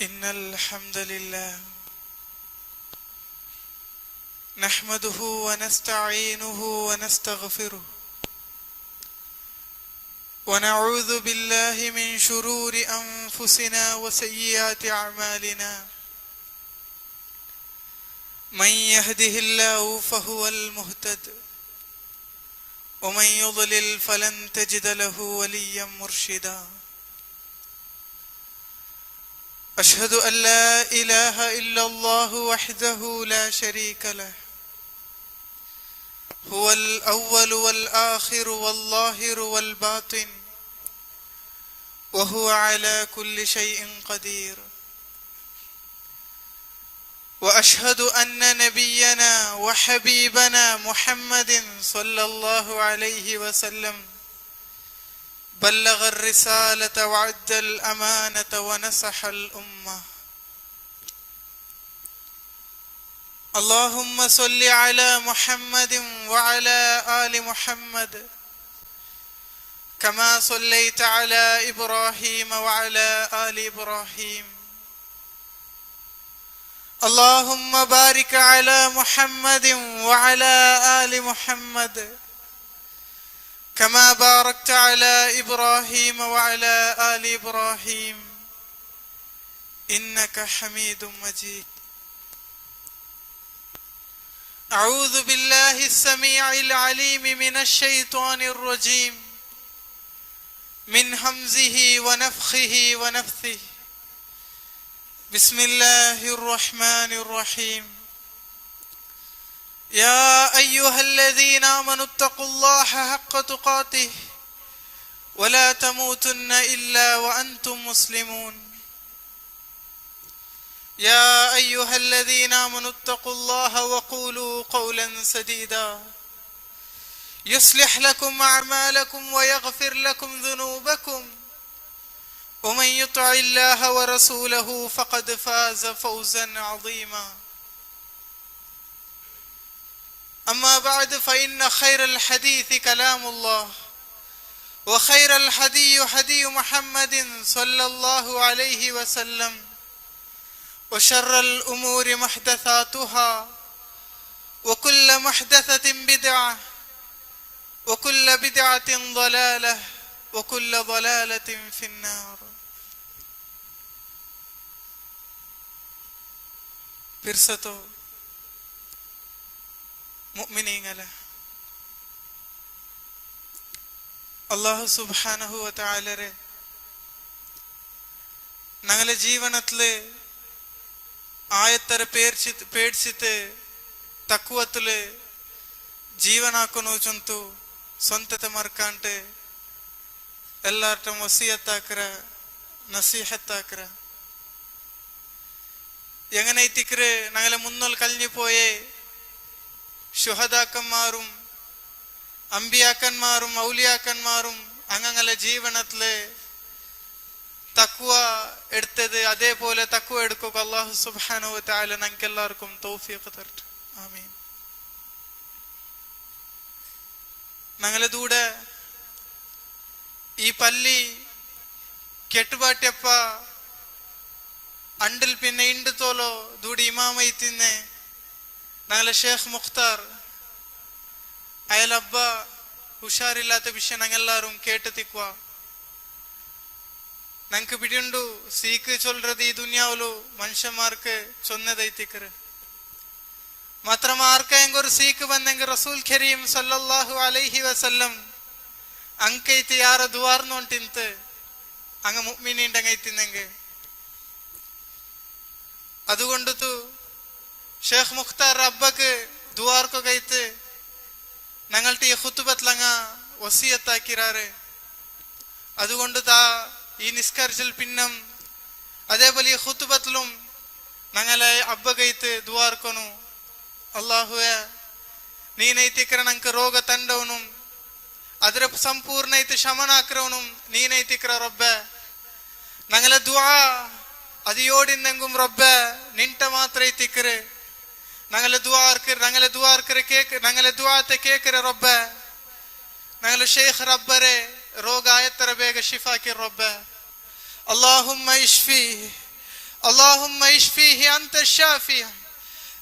إن الحمد لله نحمده ونستعينه ونستغفره ونعوذ بالله من شرور أنفسنا وسيئات أعمالنا من يهده الله فهو المهتد ومن يضلل فلن تجد له وليا مرشدا أشهد أن لا إله إلا الله وحده لا شريك له هو الأول والآخر والظاهر والباطن وهو على كل شيء قدير وأشهد أن نبينا وحبيبنا محمد صلى الله عليه وسلم بلغ الرسالة وأدى الأمانة ونصح الأمة اللهم صل على محمد وعلى آل محمد كما صليت على إبراهيم وعلى آل إبراهيم اللهم بارك على محمد وعلى آل محمد كما باركت على إبراهيم وعلى آل إبراهيم إنك حميد مجيد أعوذ بالله السميع العليم من الشيطان الرجيم من همزه ونفخه ونفثه بسم الله الرحمن الرحيم يا أيها الذين آمنوا اتقوا الله حق تقاته ولا تموتن إلا وأنتم مسلمون يا أيها الذين آمنوا اتقوا الله وقولوا قولا سديدا يصلح لكم أعمالكم ويغفر لكم ذنوبكم ومن يطع الله ورسوله فقد فاز فوزا عظيما أما بعد فإن خير الحديث كلام الله وخير الهدي هدي محمد صلى الله عليه وسلم وشر الأمور محدثاتها وكل محدثة بدعة وكل بدعة ضلالة وكل ضلالة في النار. പിർസത്തോ മുഅ്മിനീങ്ങളെ, അല്ലാഹു സുബ്ഹാനഹു വ തആലരെ ഞങ്ങളുടെ ಜೀವನದಲ್ಲಿ ಆಯತ್ತರ ಪೇಡ್ಸಿತೆ ತಕ್ವತ್ತಲೆ ಜೀವನ ಹಾಕೊಂಡು ಚಂತು ಸ್ವಂತತೆ ಮರ್ಕಾಂಟೆ എല്ലാവരുടെ വസിയത്താക്കര നസീഹത്താക്കര എങ്ങനെ എത്തിക്കറ് ഞങ്ങളെ മുന്നോൽ കഴിഞ്ഞു പോയേ ശുഹദാക്കന്മാരും അമ്പിയാക്കന്മാരും ഔലിയാക്കന്മാരും അങ്ങനെ ജീവനത്തിലെ തഖ്വ എടുത്തത് അതേപോലെ തഖ്വ എടുക്കുക അല്ലാഹു സുബ്ഹാനഹു വ തആല ഞങ്ങൾക്ക് എല്ലാവർക്കും തൗഫീഖ് തരട്ടെ. ആമീൻ. ഞങ്ങളെ ദൂടെ ഈ പല്ലി ಕೆಟ್ಟಬಾಟ್ಯಪ್ಪ ಅಂಡಲ್ ಪಿನ್ನೆ ಇಂಡು ತೋಲೋ ದೂಡಿ ಇಮಾಮ ಇತ್ತಿನ್ನೆ ನಾಗಲ ಶೇಖ್ ಮುಖ್ತಾರ್ അയലബ്ബ ಹುಷಾರಿല്ലാത്ത വിഷയം ഞങ്ങളെല്ലാരും കേട്ട് തിക്വ ഞങ്ങൾക്ക് പിടിയുണ്ടു സീക്ക് ചൊല്ലത് ഈ ദുനിയാവിലു മനുഷ്യന്മാർക്ക് ചൊന്നതൈത്തിക്കറ് മാത്രമാ ആർക്കെങ്കിലും ഒരു സീക്ക് വന്നെങ്കിൽ റസൂൽ കരീം സല്ലല്ലാഹു അലൈഹി വസല്ലം ಅಂಕೈತಿ ಯಾರ ದುವಾರ್ನು ಅಂಟಿಂತ ಅಂಗ ಮುഅ್ಮಿನೀಂಡಂಗೈತಿಂದಂಗೆ അതുകൊണ്ടു ഷേഖ് മുഖ്താർ അബ്ബക്ക് ദുവാർക്കൊകൈത്ത് ഞങ്ങളുടെ ഈ ഖുതുബത്ലങ്ങ വസിയത്താക്കിരാറ്. അതുകൊണ്ട് ഈ നിസ്കരിച്ചൽ പിന്നം അതേപോലെ ഈ ഖുതുബത്തിലും ഞങ്ങളെ അബ്ബകൈത്ത് ദുവാർക്കൊന്നു അല്ലാഹുവേ നീനൈത്തിക്കര ഞങ്ങൾക്ക് രോഗ തണ്ടവനും ಅದರ ಸಂಪೂರ್ಣ ಐತಿ ಶಮನ ಆಕ್ರವನು ನೀನೈತಿಕ್ರ ರೊಬ್ಬೆ ഞങ്ങളെ ദുആ അതിയോടിന്നെങ്കും റബ്ബേ നിൻಟ മാത്ര ಐತಿಕ್ರೆ ഞങ്ങളെ ദുആത്തെ കേക്കರೆ റബ്ബേ ഞങ്ങളെ ഷേഖ് റബ്ബരെ ರೋಗ ಆಯತ್ತರ ಬೇಗ ಶಿಫಾಕಿ ರೊಬ್ಬ. ಅಲ್ಲಾಹುಮ್ಮ ಇಶ್ಫಿ اللهم اشفيه أنت الشافي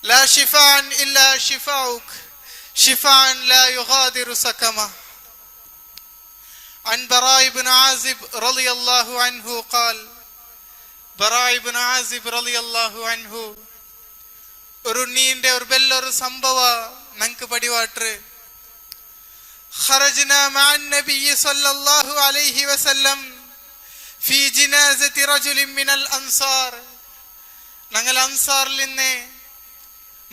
لا شفاء إلا شفاؤك شفاء لا يغادر سقما. عن براء بن عازب رضي الله عنه قال براء بن عازب رضي الله عنه ഒരു നീണ്ട ഒരു വലിയൊരു സംഭവ നമുക്ക് പടിവാട്ട്. خرجنا مع النبي صلى الله عليه وسلم في جنازة رجل من الأنصار. ഞങ്ങൾ അൻസാറിൽ നിന്ന്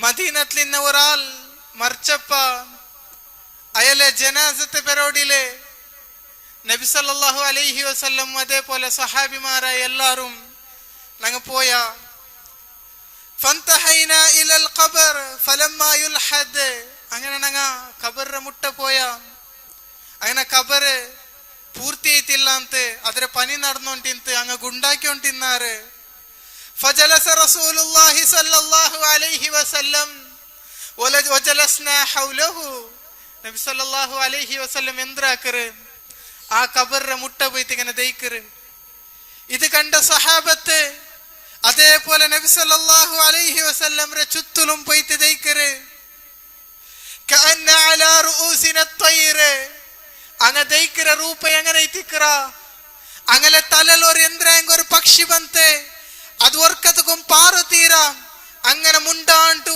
മദീനത്തിൽ നിന്ന് ഒരാൾ മരിച്ചപ്പ അയാളെ ജനാസത്തെ പരിപാടിയിലെ നബി സല്ലല്ലാഹു അലൈഹി വസല്ലം അതേപോലെ സഹാബിമാരായ എല്ലാവരും ഞങ്ങൾ പോയ. فانتهينا الى القبر فلما يلحد അങ്ങനെ ഞങ്ങ ഖബറിന്റെ മുട്ട പോയ. അങ്ങനെ ഖബറ് പൂർത്തിയായിട്ടില്ല ಅಂತ ಅದರ പണി നടന്നുകൊണ്ടിരുന്ന് അങ്ങ് ഗുണ്ടാക്കിക്കൊണ്ടിരുന്നാറ്. فجلس رسول الله صلى الله عليه وسلم وجلسنا حوله. നബി സല്ലല്ലാഹു അലൈഹി വസല്ലം എന്താക്കറ് ആ ഖബറിന്റെ മുട്ട പോയിട്ട് ഇങ്ങനെ ദയിക്കറ്. ഇത് കണ്ട സഹാബത്ത് അതേപോലെ നബി സല്ലല്ലാഹു അലൈഹി വസല്ലംറെ ചുറ്റിലും പോയിട്ട് ദയിക്കറ്. كأن على رؤوسنا الطير. അങ്ങ ദയിക്കற ರೂಪ എങ്ങനെ ഇത്തിക്കറ അങ്ങനെ തലയിൽ ഒരു യന്ത്രം ഒരു പക്ഷി ಬಂತೆ ಅದು വർക്കത്തുക്കും പാറു തീര അങ്ങനെ മുണ്ടാണ്ട്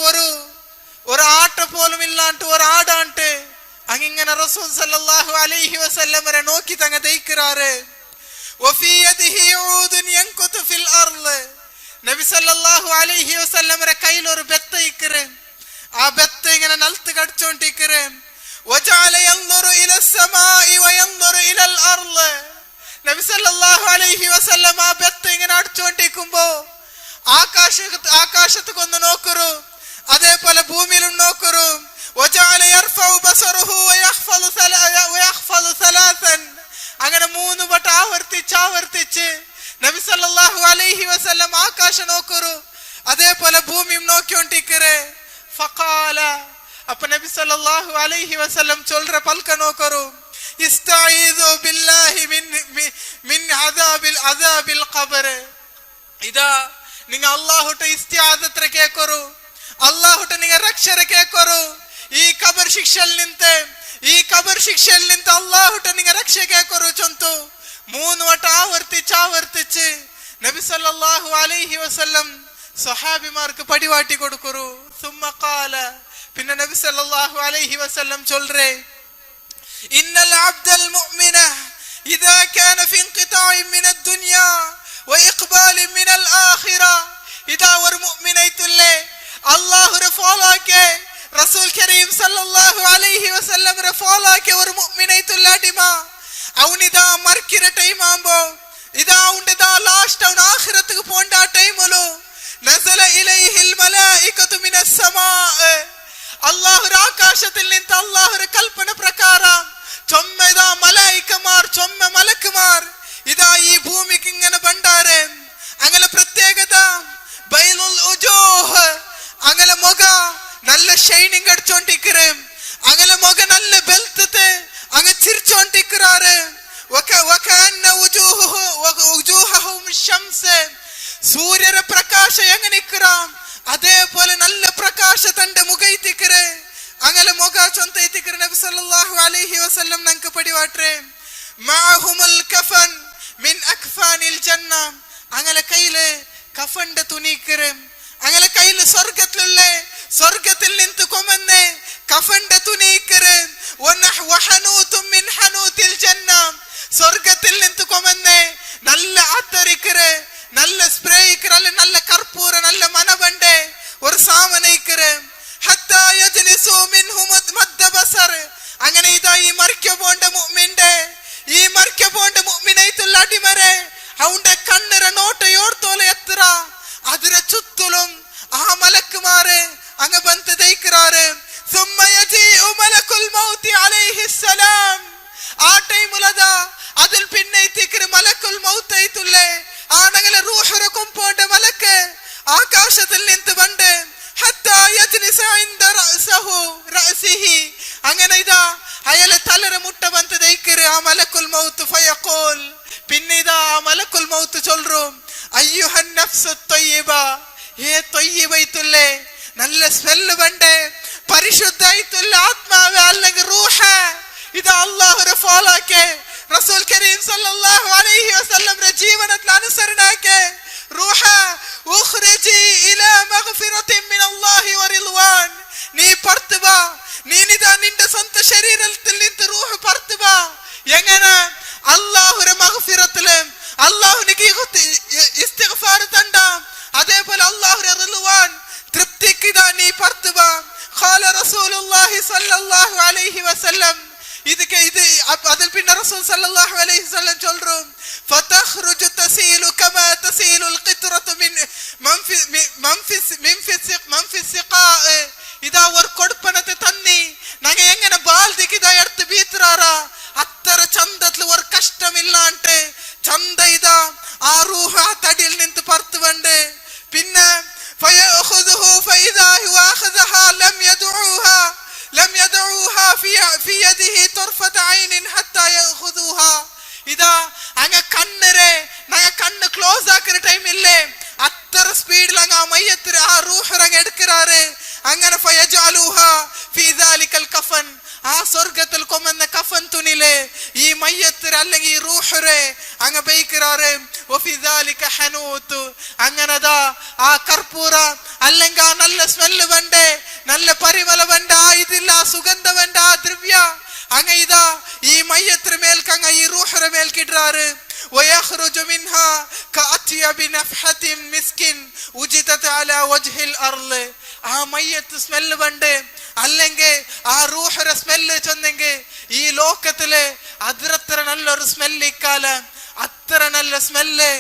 ഒരു ആട്ട പോലും ഇല്ലാണ്ട് ഒരു ആടാണ്ട് അങ്ങനെ റസൂൽ സല്ലല്ലാഹു അലൈഹി വസല്ലമരെ നോക്കി തങ്ങ ദയിക്കറാറ്. وفي يده عود ينكت في الارض. നബി സല്ലല്ലാഹു അലൈഹി വസല്ലമരെ കയ്യിൽ ഒരു ബെത്ത ഇക്കറ്. ആ ബെത്ത ഇങ്ങനെ നിലത്ത് കടിച്ചോണ്ടിരിക്കറ്. وجعل ينظر الى السماء وينظر الى الارض. നബി സല്ലല്ലാഹു അലൈഹി വസല്ലം ആ ബെത്ത ഇങ്ങനെ അടിച്ചോണ്ടിരിക്കുമ്പോ ആകാശത്തേക്കൊന്ന് നോക്കറു അതേപോലെ ഭൂമിയിലും നോക്കറു. وجعل يرفع بصره ويخفض ثلاثا. അങ്ങനെ 3 വട്ട ആവർത്തിച്ച് നബി സല്ലല്ലാഹു അലൈഹി വസല്ലം ആകാശം നോക്കറു അതേപോലെ ഭൂമിയും നോക്കിക്കൊണ്ടിരിക്കറെ. ഫഖാല അപ്പൊ നബി സല്ലല്ലാഹു അലൈഹി വസല്ലം ചൊല്ലற പൽക നോക്കറു ഇസ്തഈദു ബില്ലാഹി മിൻ അദാബിൽ ഖബർ. ഇദാ നിങ്ങ അല്ലാഹുടെ ഇസ്തിആദത്ര കേക്കറു അല്ലാഹുടെ നിങ്ങ രക്ഷര കേക്കറു. ഈ ഖബർ ಶಿಕ್ಷೆಯಲ್ಲಿ ನಿಂತ ಅಲ್ಲಾಹುಟ ನಿಂಗ ರಕ್ಷೆ ಕೇಕರು ಚೊಂತು 3 ವಟ ಆವರ್ತಿച്ച് നബി സല്ലല്ലാഹു അലൈഹി വസല്ലം സഹാബിമാർക്ക് പടിവാട്ടി കൊടുക്കറു. സുമ്മ ഖാല പിന്നെ നബി സല്ലല്ലാഹു അലൈഹി വസല്ലം ചൊല്ലറെ ഇന്നൽ അബ്ദൽ മുഅ്മിന ഇദാ കാന ഫി ഇൻഖിതാഇ മിന അദ്ദുനിയ വഇഖ്ബാൽ മിന അൽ ആഖിറ. ഇദാ ഒരു മുഅ്മിനൈതുല്ലേ അല്ലാഹുരെ ഫോളോ ആക്കെ റസൂൽ കരീം സല്ലല്ലാഹു അലൈഹി വസല്ലമരെ ഫോളോ ആക്കെ ഒരു മുഅ്മിനൈതുല്ല അടിമ അവനിതാ മർക്കിര ടൈം ആകുമ്പോ ഇതാ ഉണ്ടതാ ലാസ്റ്റ് അവൻ ആഖിറത്തേക്ക് പോണ്ട ടൈമിലു നസല ഇലൈഹിൽ മലായികതു മിനസ് സമാ. അല്ലാഹുര ആകാശത്തിൽ നിന്ന് അല്ലാഹുര കൽപ്പന പ്രകാരം ചൊമ്മ മലായികമാർ ചൊമ്മ മലക്കുമാർ ഇതാ ഈ ഭൂമിക്ക് ഇങ്ങനെ ബണ്ടാരെ. അങ്ങനെ പ്രത്യേകത ബൈലുൽ ഉജൂഹ് അങ്ങനെ മുഖ നല്ല ഷൈനിങ് അടിച്ചോണ്ടിരിക്കറ്. അങ്ങനെ മുഖ നല്ല ബെൽത്തത്തെ അങ്ങ് ചിരിച്ചോണ്ടിരിക്കറാറ്. സൂര്യന്റെ പ്രകാശം എങ്ങനെ ഇക്കറാം അതേപോലെ നല്ല പ്രകാശ തന്റെ മുഖയിത്തിക്കറ്. അങ്ങനെ മുഖ ചൊന്തയിത്തിക്കറ്. നബി സല്ലല്ലാഹു അലൈഹി വസല്ലം ഞങ്ങൾക്ക് പടിവാട്ടെ മാഹുമുൽ കഫൻ മിൻ അക്ഫാനിൽ ജന്ന. അങ്ങനെ കയ്യില് കഫന്റെ തുണിക്കറ്. അങ്ങനെ കയ്യില് സ്വർഗത്തിൽ നിന്ന് കൊമന്നെ കഫന്റെ തുണിക്കറ്. മിൻ ഹനൂതിൽ ജന്ന. സ്വർഗത്തിൽ നിന്ന് കൊമന്നെ നല്ല അത്തറിക്കറ് നല്ല സ്പ്രേ ഇക്കറ് നല്ല കർപ്പൂര നല്ല മനബണ്ടെ ഒരു സാമനയിക്കറ്. ഹത്താ യജ്ലിസു മിൻഹു മദ്ദ ബസർ. അങ്ങനെ ഇതാ ഈ മരിക്കപോണ്ട മുഅ്മിനൈതുൽ അടിമരെ അവന്റെ കണ്ണര നോട്ടയോർത്തോലെ എത്ര അതിര ചുറ്റിലും ആ മലക്കുമാരെ അങ്ങ് ബന്ത് ദയിക്കറാറ്. ثم يجيء ملك الموت عليه السلام. ആ ടൈമിലതാ അതിൽ പിന്നെ എത്തിക്കറ് മലക്കുൽ മൗത്ത് ആയിത്തുല്ലേ ആണങ്ങളെ റൂഹുര കൊമ്പോണ്ട മലക്ക് ആകാശത്തിൽ നിന്ന് വണ്ട് ഹത്താ യജ്ലിസ ഇൻദ റഅസിഹി. അങ്ങനെ ഇതാ അയാളെ തലര മുട്ട ബന്ത് ദയിക്കറ് ആ മലക്കുൽ മൗത്ത്. ഫയഖൂൽ പിന്നെ ഇതാ ആ മലക്കുൽ മൗത്ത് ചൊല്ലറും അയ്യുഹൻ നഫ്സു ത്വയ്യിബ, ഹേ ത്വയ്യിബത്തുല്ലേ, നല്ല സ്മെല്ല് വേണ്ടേ, പരിശുദ്ധമായിട്ടുള്ള ആത്മാവ് അല്ലെങ്കിൽ റൂഹ്, ഇത് അല്ലാഹുവിനെ ഫോളോ ആക്കേ, റസൂൽ കരീം സല്ലല്ലാഹു അലൈഹി വസല്ലം ജീവനത്തിൽ അനുസരണാക്കേ. റൂഹ് ഉഖ്രിജി ഇലാ മഗ്ഫിറത്തിൻ മിനല്ലാഹി വറിദ്വാൻ, നീ പുറത്തു വാ, നീ നിന്റെ സ്വന്തം ശരീരത്തിൽ നിന്ന് റൂഹ് പുറത്തു വാ. എങ്ങനെ? അല്ലാഹുവിന്റെ മഗ്ഫിറത്തില് അല്ലാഹുവിനെ ഇസ്തിഗ്ഫാർ തണ്ടാം, അതേപോലെ അല്ലാഹുവിന്റെ റിദ്വാൻ തൃപ്തിക്ക് നീ പുറത്തു വാ. ഖാല റസൂലുള്ളാഹി സ്വല്ലല്ലാഹു അലൈഹി വസല്ലം, അതിൽ പിന്നെ റസൂൽ സല്ലല്ലാഹു അലൈഹി വസല്ലം ചൊല്ലും, ഫതഖ്റുജു തസീലു കമാ തസീലുൽ ഖിത്രതു മിൻ ഫിസിഖാ, ഇതാ ഒരു കൊടുപ്പനത്തെ തന്നി നങ്ങ എങ്ങനെ ബാൽദിക്ക് ഇതാ എടുത്ത് ബീത്രാറാ, അത്ര ചന്തത്തിൽ ഒരു കഷ്ടമില്ലാണ്ട് ചന്ത ഇതാ ആ റൂഹ തടിയിൽ നിന്ന് പുറത്തു വണ്ട്. പിന്നെ ഫയഖുദുഹു ഫഇദാ ഹുവ അഖദഹാ ലം യദഉഹാ ഫി യദിഹി തർഫത ഐനിൻ ഹത്താ യഖുദുഹാ, ഇതാ അങ്ങ കണ്ണ് ക്ലോസ് ആക്കുന്ന ടൈമില്ലേ അത്ര സ്പീഡിൽ അങ്ങ് ആ മയ്യത്ത് ആ റൂഹ് അങ്ങ് എടുക്കാറ്. അങ്ങനെ ഫയജഅലുഹാ ഫീ ദാലികൽ കഫൻ, ആ സ്വർഗത്തിൽ കൊമ്മെന്ന കഫൻ തുണില് ഈ മയ്യത്ത് അല്ലെങ്കിൽ ഈ റൂഹ് അങ്ങ് ബൈക്കാറ്. വഫീ ദാലിക ഹനൂത്ത്, അങ്ങനതാ ആ കർപ്പൂര അല്ലെങ്കിൽ ആ നല്ല സ്മെല്ല് വേണ്ടേ, നല്ല പരിമള വേണ്ട, ഇതില്ല സുഗന്ധ വേണ്ട ആ ദ്രവ്യ അങ്ങ് ഇതാ ഈ മയ്യത്തിന് മേൽക്ക് അങ്ങ് ഈ റൂഹ് മേൽക്കിടാറ്. ويخرج منها كأطيب نفحة مسك وجدت على وجه الأرض, ആ മയ്യത്ത് സ്മെല്ല് വേണ്ടേ അല്ലെങ്കിൽ ആ റൂഹിന്റെ സ്മെല്ല് ചെന്നെങ്കിൽ ഈ ലോകത്തില് അതിരത്ര നല്ലൊരു സ്മെല്ല് ഇക്കാലം, അത്ര നല്ല സ്മെല്ല്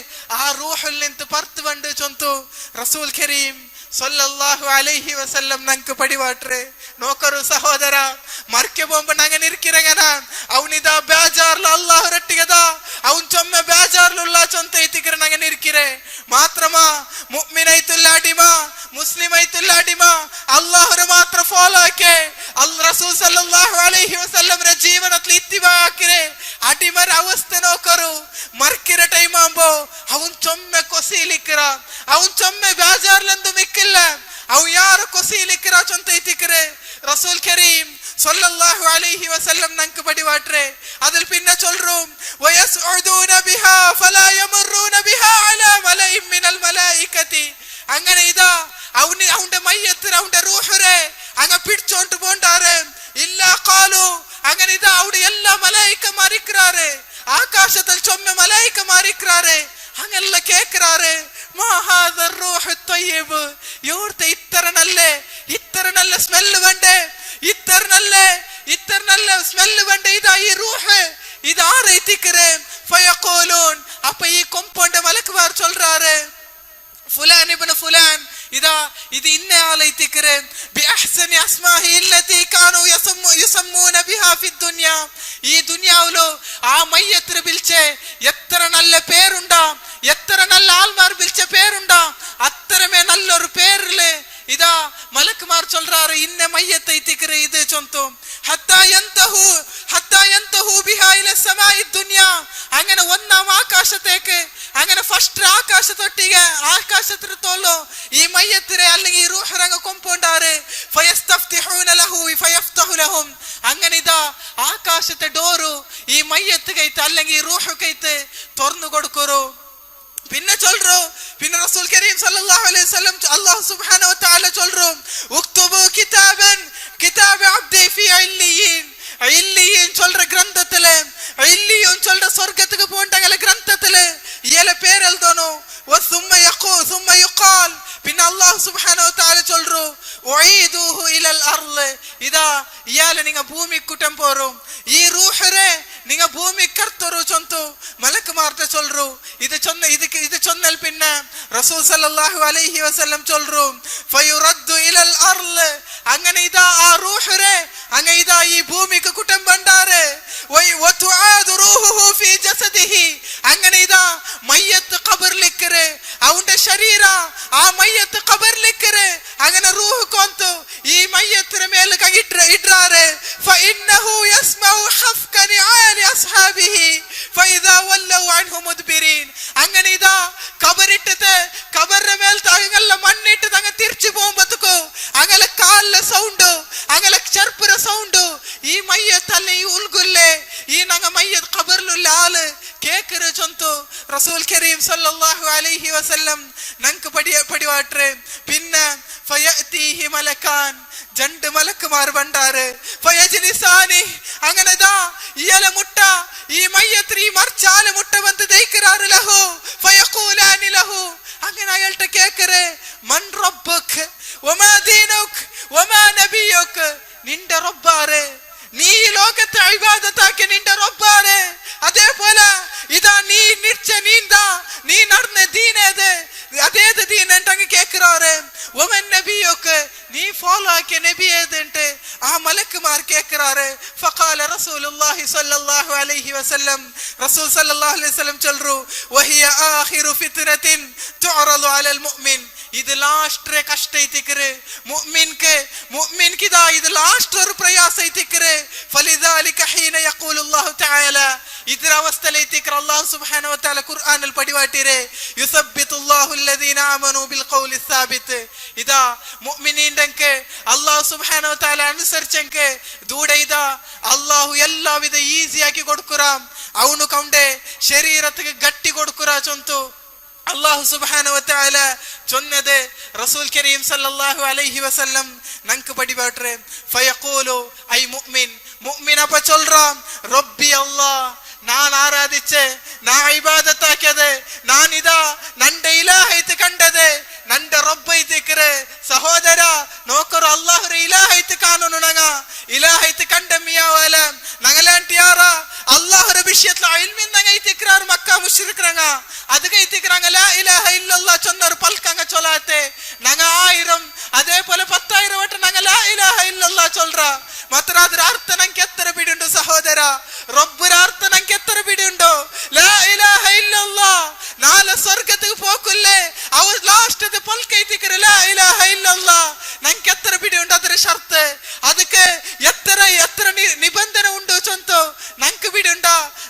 ആ റൂഹിൽ നിന്ന് പുറത്തു വണ്ട് ചൊന്തു റസൂൽ കരീം സല്ലല്ലാഹു അലൈഹി വസല്ലം ನಂಗೆ ಪಡಿವಾಟ್ರೆ. ನೋಕರು ಸಹೋದರ ಮರ್ಕೆ ಬೊಂಬ ನಂಗೆ ನಿರ್ಕಿರಗನ ಅವನಿದ ಬೇಜಾರ್ಲ ಅಲ್ಲಾಹ್ ರಟ್ಟಿಗದ ಅವನ್ ಚೊಮ್ಮೆ ಬೇಜಾರ್ಲುಲ್ಲ ಚೊಂತ ಐತಿಕರ ನಂಗೆ ನಿರ್ಕಿರೆ ಮಾತ್ರಮಾ ಮುಅ್ಮಿನ ಐತುಲ್ಲ ಅಡಿಮ ಮುಸ್ಲಿಂ ಐತುಲ್ಲ ಅಡಿಮ ಅಲ್ಲಾಹ್ರ ಮಾತ್ರ ಫಾಲೋ ಆಕೆ ರಸೂಲ್ ಸಲ್ಲಲ್ಲಾಹು ಅಲೈಹಿ ವಸಲ್ಲಂ ರ ಜೀವನದಲ್ಲಿ ಇತ್ತಿಬಾ ಹಾಕಿರೆ ಅಡಿಮರ ಅವಸ್ಥೆ ನೋಕರು ಮರ್ಕಿರ ಟೈಮ್ ಅಂಬೋ ಅವನ್ ಚೊಮ್ಮೆ ಕೊಸಿಲಿಕ್ಕರ ಅವನ್ ಚೊಮ್ಮೆ ಬೇಜಾರ್ಲೆಂದು ಮಿಕ್ಕಿಲ್ಲ ಅವು ಯಾರು ಕೊಸಿಲಿಕ್ಕರ ಚೊಂತ ಐತಿಕರೆ റസൂൽ കരീം സല്ലല്ലാഹു അലൈഹി വസല്ലം നമുക്ക് പടിവാട്ടെ. അതിൽ പിന്നെ ചൊല്ലും വയസ്ഉദൂന ബിഹാ ഫലാ യമറൂന ബിഹാ അലാ മലഇൻ മിനൽ മലായികതി, അങ്ങനെ ഇതാ അവന്റെ മയ്യത്ത് അവന്റെ റൂഹ് അങ്ങ് പിടിച്ചോണ്ട് പോണ്ടാറ്. ഇല്ല ഖാലു, അങ്ങനെ ഇതാ അവിടെ എല്ലാ മലായിക്കമാരിക്കാറ്, ആകാശത്തിൽ ചൊമ്മ മലായിക്കമാരിക്കാറ്, അങ്ങെല്ല കേൾക്കാറ്. ഇത്ര നല്ല സ്മെല്ല് വേണ്ടേ, ഇത്ര നല്ല സ്മെല്ല് വേണ്ടേ, ഇതാ ഈ റൂഹ് ഇതാറേത്തിക്കറ്. ഫയഖൂലൂൻ, അപ്പൊ ഈ കൊമ്പൗണ്ട് മലക്കുമാർ ചൊല്റാറ് ഫുലാൻ ഇബ്നു ഫുലാൻ, ഇതാ ഇത് ഇന്ന ആളൈത്തിക്കറ് ബി അഹ്സനി അസ്മാഹി അല്ലതി കാനൂ യുസമ്മൂന ബിഹാ ഫി ദുനിയ, ഈ ദുനിയാവിലോ ആ മയ്യത്തിനെ വിളിച്ച് എത്ര നല്ല പേരുണ്ടാ, എത്ര നല്ല ആൾമാർ വിളിച്ച പേരുണ്ടാ, അത്രമേ നല്ലൊരു പേരില് ഇതാ മലക്കുമാർ ചൊല്റാറ് ഇന്ന മയ്യത്ത് ഐത്തിക്കറ് ഇത് ചൊന്തു. അങ്ങനെ ഒന്നാം ആകാശത്തേക്ക്, അങ്ങനെ ഫസ്റ്റ് ആകാശത്തൊട്ടിಗೆ ആകാശത്തിന് തോലോ ഈ മയ്യത്തിനെ അല്ലെങ്കിൽ ഈ റൂഹ് കൊമ്പൗണ്ടാറ്. അങ്ങനെ ഇതാ ആകാശത്തെ ഡോറ് ഈ മയ്യത്ത് കൈത്ത് അല്ലെങ്കിൽ ഈ റൂഹ് കൈത്ത് തുറന്നു കൊടുക്കൂ. പിന്നെ ചൊല്ലു, പിന്നെ റസൂൽ കരീം സല്ലല്ലാഹു അലൈഹി വസല്ലം അല്ലാഹു സുബ്ഹാനഹു വ തആല ചൊല്ലു ഉക്തുബു കിതാബ അബ്ദി ഫി ഇല്ലിയീൻ, ഇല്ലിയീൻ ചൊല്ற ഗ്രന്ഥത്തില്, ഇല്ലിയീൻ ചൊല്ற സ്വർഗ്ഗத்துக்கு പോണ്ടങ്ങല ഗ്രന്ഥത്തില് ഇയാളെ പേര് എഴുതണോ. സുമ്മ യുഖാൽ, പിന്നെ അല്ലാഹു സുബ്ഹാനഹു വ തആല ചൊല്ലു ഉഈദുഹു ഇലൽ അർള്, ഇതാ ഇയാളെ നിങ്ങ ഭൂമിക്കുട്ടം പോറും, ഈ റൂഹ് നിങ്ങ ഭൂമി കർത്തരു ചൊന്തു മലക്കുമാർത്തെ ചൊല്ലു. ഇത് ചൊന്നൽ പിന്നെ റസൂൽ സല്ലല്ലാഹു അലൈഹി വസല്ലം ചൊല്ലു ഫയുറദ്ദു ഇലൽ അർള്, അങ്ങനെ ഇതാ ആ റൂഹ് അങ്ങനെ ഇതാ ഈ ഭൂമിക്ക് കുട്ടം ബണ്ടാറ്. വതുആദു റൂഹുഹു ഫീ ജസദിഹി, അങ്ങനെ ഇതാ മയ്യത്ത് ഖബറിലിക്കറ്, അവന്റെ ശരീര ആ മയ്യത്ത് ഖബറിലിക്കരെ അങ്ങനെ റൂഹ് കൊന്തു ഈ മയ്യത്തിന് മേൽ ഇട്രാറ് ഫഇന്നഹു യസ്മഉ ഹഫ്ക നിആലി അസ്ഹാബിഹി ഫഇദാ വല്ലൗ അൻഹു മുദ്ബിരീൻ. അങ്ങനെ ഇതാ ഖബറിട്ടത് ഖബറിന്റെ മേൽ തങ്ങല്ല മണ്ണിട്ട് തങ്ങ തിരിച്ചു പോകുമ്പോ അങ്ങനെ കാലിലെ സൗണ്ട് അങ്ങനെ ചെറുപ്പുര സൗണ്ട് ഈ മയ്യത്തല്ല ഈ ഉൽഗുല്ലേ ഈ നങ്ങ മയ്യത്ത് ഖബറിലുള്ള ആള് കേക്കറ് ചൊന്തു റസൂൽ കരീം സല്ലല്ലാഹു അലൈഹി വസല്ലം നങ്ക്ക് പടിവാട്ടെ. പിന്നെ ഫയഅതീഹി മലകാൻ രണ്ട് മലക്കുമാർ വണ്ടാറ് ഫയജ്ലിസാനി അങ്ങനെ ദാ ഇയല മുട്ട ഈ മയ്യത്ത് ഈ മർച്ചാല മുട്ട വന്ന് ദൈക്കറാറ് ലഹു ഫയഖൂലാനി ലഹു അങ്ങനെ അയാളുടെ കേക്കറ് മൻ റബ്ബുക വമാ ദീനുക വമാ നബിയുക നിന്റെ റബ്ബാറ് നീ ലോകത്തെ ഇബാദത്താക്കിയ നിന്റെ റബ്ബാറ് അതേപോലെ ഇതാ നീ നിച്ച നീന്താ നീ നടന്ന ദീനേത് അതേത് ദീനുണ്ടെങ്കിൽ കേക്കുറാറ് ഒമൻ നബിയൊക്കെ നീ ഫോളോ ആക്കിയ നബി ഏതുണ്ട് ആ മലക്കുമാർ കേക്കുറാറ്. ഫഖാല റസൂലുള്ളാഹി സ്വല്ലല്ലാഹു അലൈഹി വസല്ലം റസൂൽ സല്ലല്ലാഹു അലൈഹി വസല്ലം ചൊല്ലു വഹിയ ആഖിറു ഫിത്നത്തിൻ തുഅറദു അലൽ മുഅ്മിൻ. ഇത് ലാസ്റ്റ് കഷ്ട ಐತಿಕರೆ ಮುഅ್ಮಿನ್ಗೆ ಇದ ಇದು ಲಾಸ್ಟ್ ഒരു പ്രയാസം ಐತಿಕರೆ ഫലിദാലിക ഹീന യഖൂലുല്ലാഹു തആല ಇದರ ಅವಸ್ಥೆಯಲ್ಲಿ ಐತಿಕರೆ ಅಲ್ಲಾಹ್ ಸುಬ್ಹಾನಹು ವ ತಆല ഖുർആനിൽ പടിവാട്ടിരെ യുസബ്ബിതുല്ലാഹു അല്ലദീന ആമനൂ ബിൽ ഖൗലി സാബിത്. ഇദാ മുഅ്മിനീൻഡಂಕೆ അല്ലാഹ് സുബ്ഹാനഹു ವ തആല അനുസരിച്ചಂಕೆ ദൂടെ ഇദാ അല്ലാഹു എല്ലാവിധ ഈസിയാക്കി കൊടുക്കുറാം ಅವನು ಕೌಂಡೆ ಶರೀರಕ್ಕೆ ಗಟ್ಟಿ ಕೊಡುಕುರಾ ಚೊಂತು അല്ലാഹു സുബ്ഹാനഹു വ തആല ചൊന്നത് റസൂൽ കരീം സല്ലല്ലാഹു അലൈഹി വസല്ലം നങ്ക്ക് പടിപാട്രെ ഫയഖൂലു ഐ മുഅ്മിൻ അപ്പ ചൊൽറാം റബ്ബി അല്ലാഹ് ನಾನು ಆರಾಧಿಸೆ ನಾ ಇಬಾದತ್ತಾಕ್ಯದೆ ನಾನಿದ ನಂಡ ಇಲಾಹೈತ್ ಕಂಡದೆ ನಂಡ ರೊಬ್ಬ ಐತಿಕ್ರೆ ಸಹೋದರ ನೋಕರು ಅಲ್ಲಾಹರ ಇಲಾಹೈತ್ ಕಾನೂನು ನಂಗ ಇಲಾಹೈತ್ ಕಂಡ ಮಿಯಾವಲ ನಂಗಲಾಂಟಿ ಯಾರ അള്ളാഹുര വിഷയത്തിൽ ഇൽമിന്നങ്ങ ഇത്തിക്രാർ മക്ക മുശ്രിക്രങ്ങ അതുക ഇത്തിക്രാങ്ങ ലാ ഇലാഹ ഇല്ലല്ലാഹ് ചൊന്നർ പൽക്കങ്ങ ചൊലാത്തെ നങ്ങ 1000 അതേപോലെ 10000 വട്ട നങ്ങ ലാ ഇലാഹ ഇല്ലല്ലാഹ് ചൊൽറ മാത്ര ಅದರ ಅರ್ಥ ನಂಗೆ ಎತ್ತರ ಬಿಡುಂಡು ಸಹೋದರ ರಬ್ಬರ ಅರ್ಥ ನಂಗೆ ಎತ್ತರ ಬಿಡುಂಡು ലാ ഇലാഹ ഇല്ലല്ലാഹ് നാല സ്വർഗ്ഗത്തിക്ക് പോക്കുല്ലേ അവ ലാസ്റ്റ് പൽക്ക ഇത്തിക്ര ലാ ഇലാഹ ഇല്ലല്ലാഹ് ನಂಗೆ ಎತ್ತರ ಬಿಡುಂಡು ಅದರ ಷರ್ತ್ ಅದಕ್ಕೆ ಎತ್ತರ ನಿಬಂಧನೆ ಉಂಟು ಚೊಂತು ನಂಗೆ ಬಿಡುಂಡ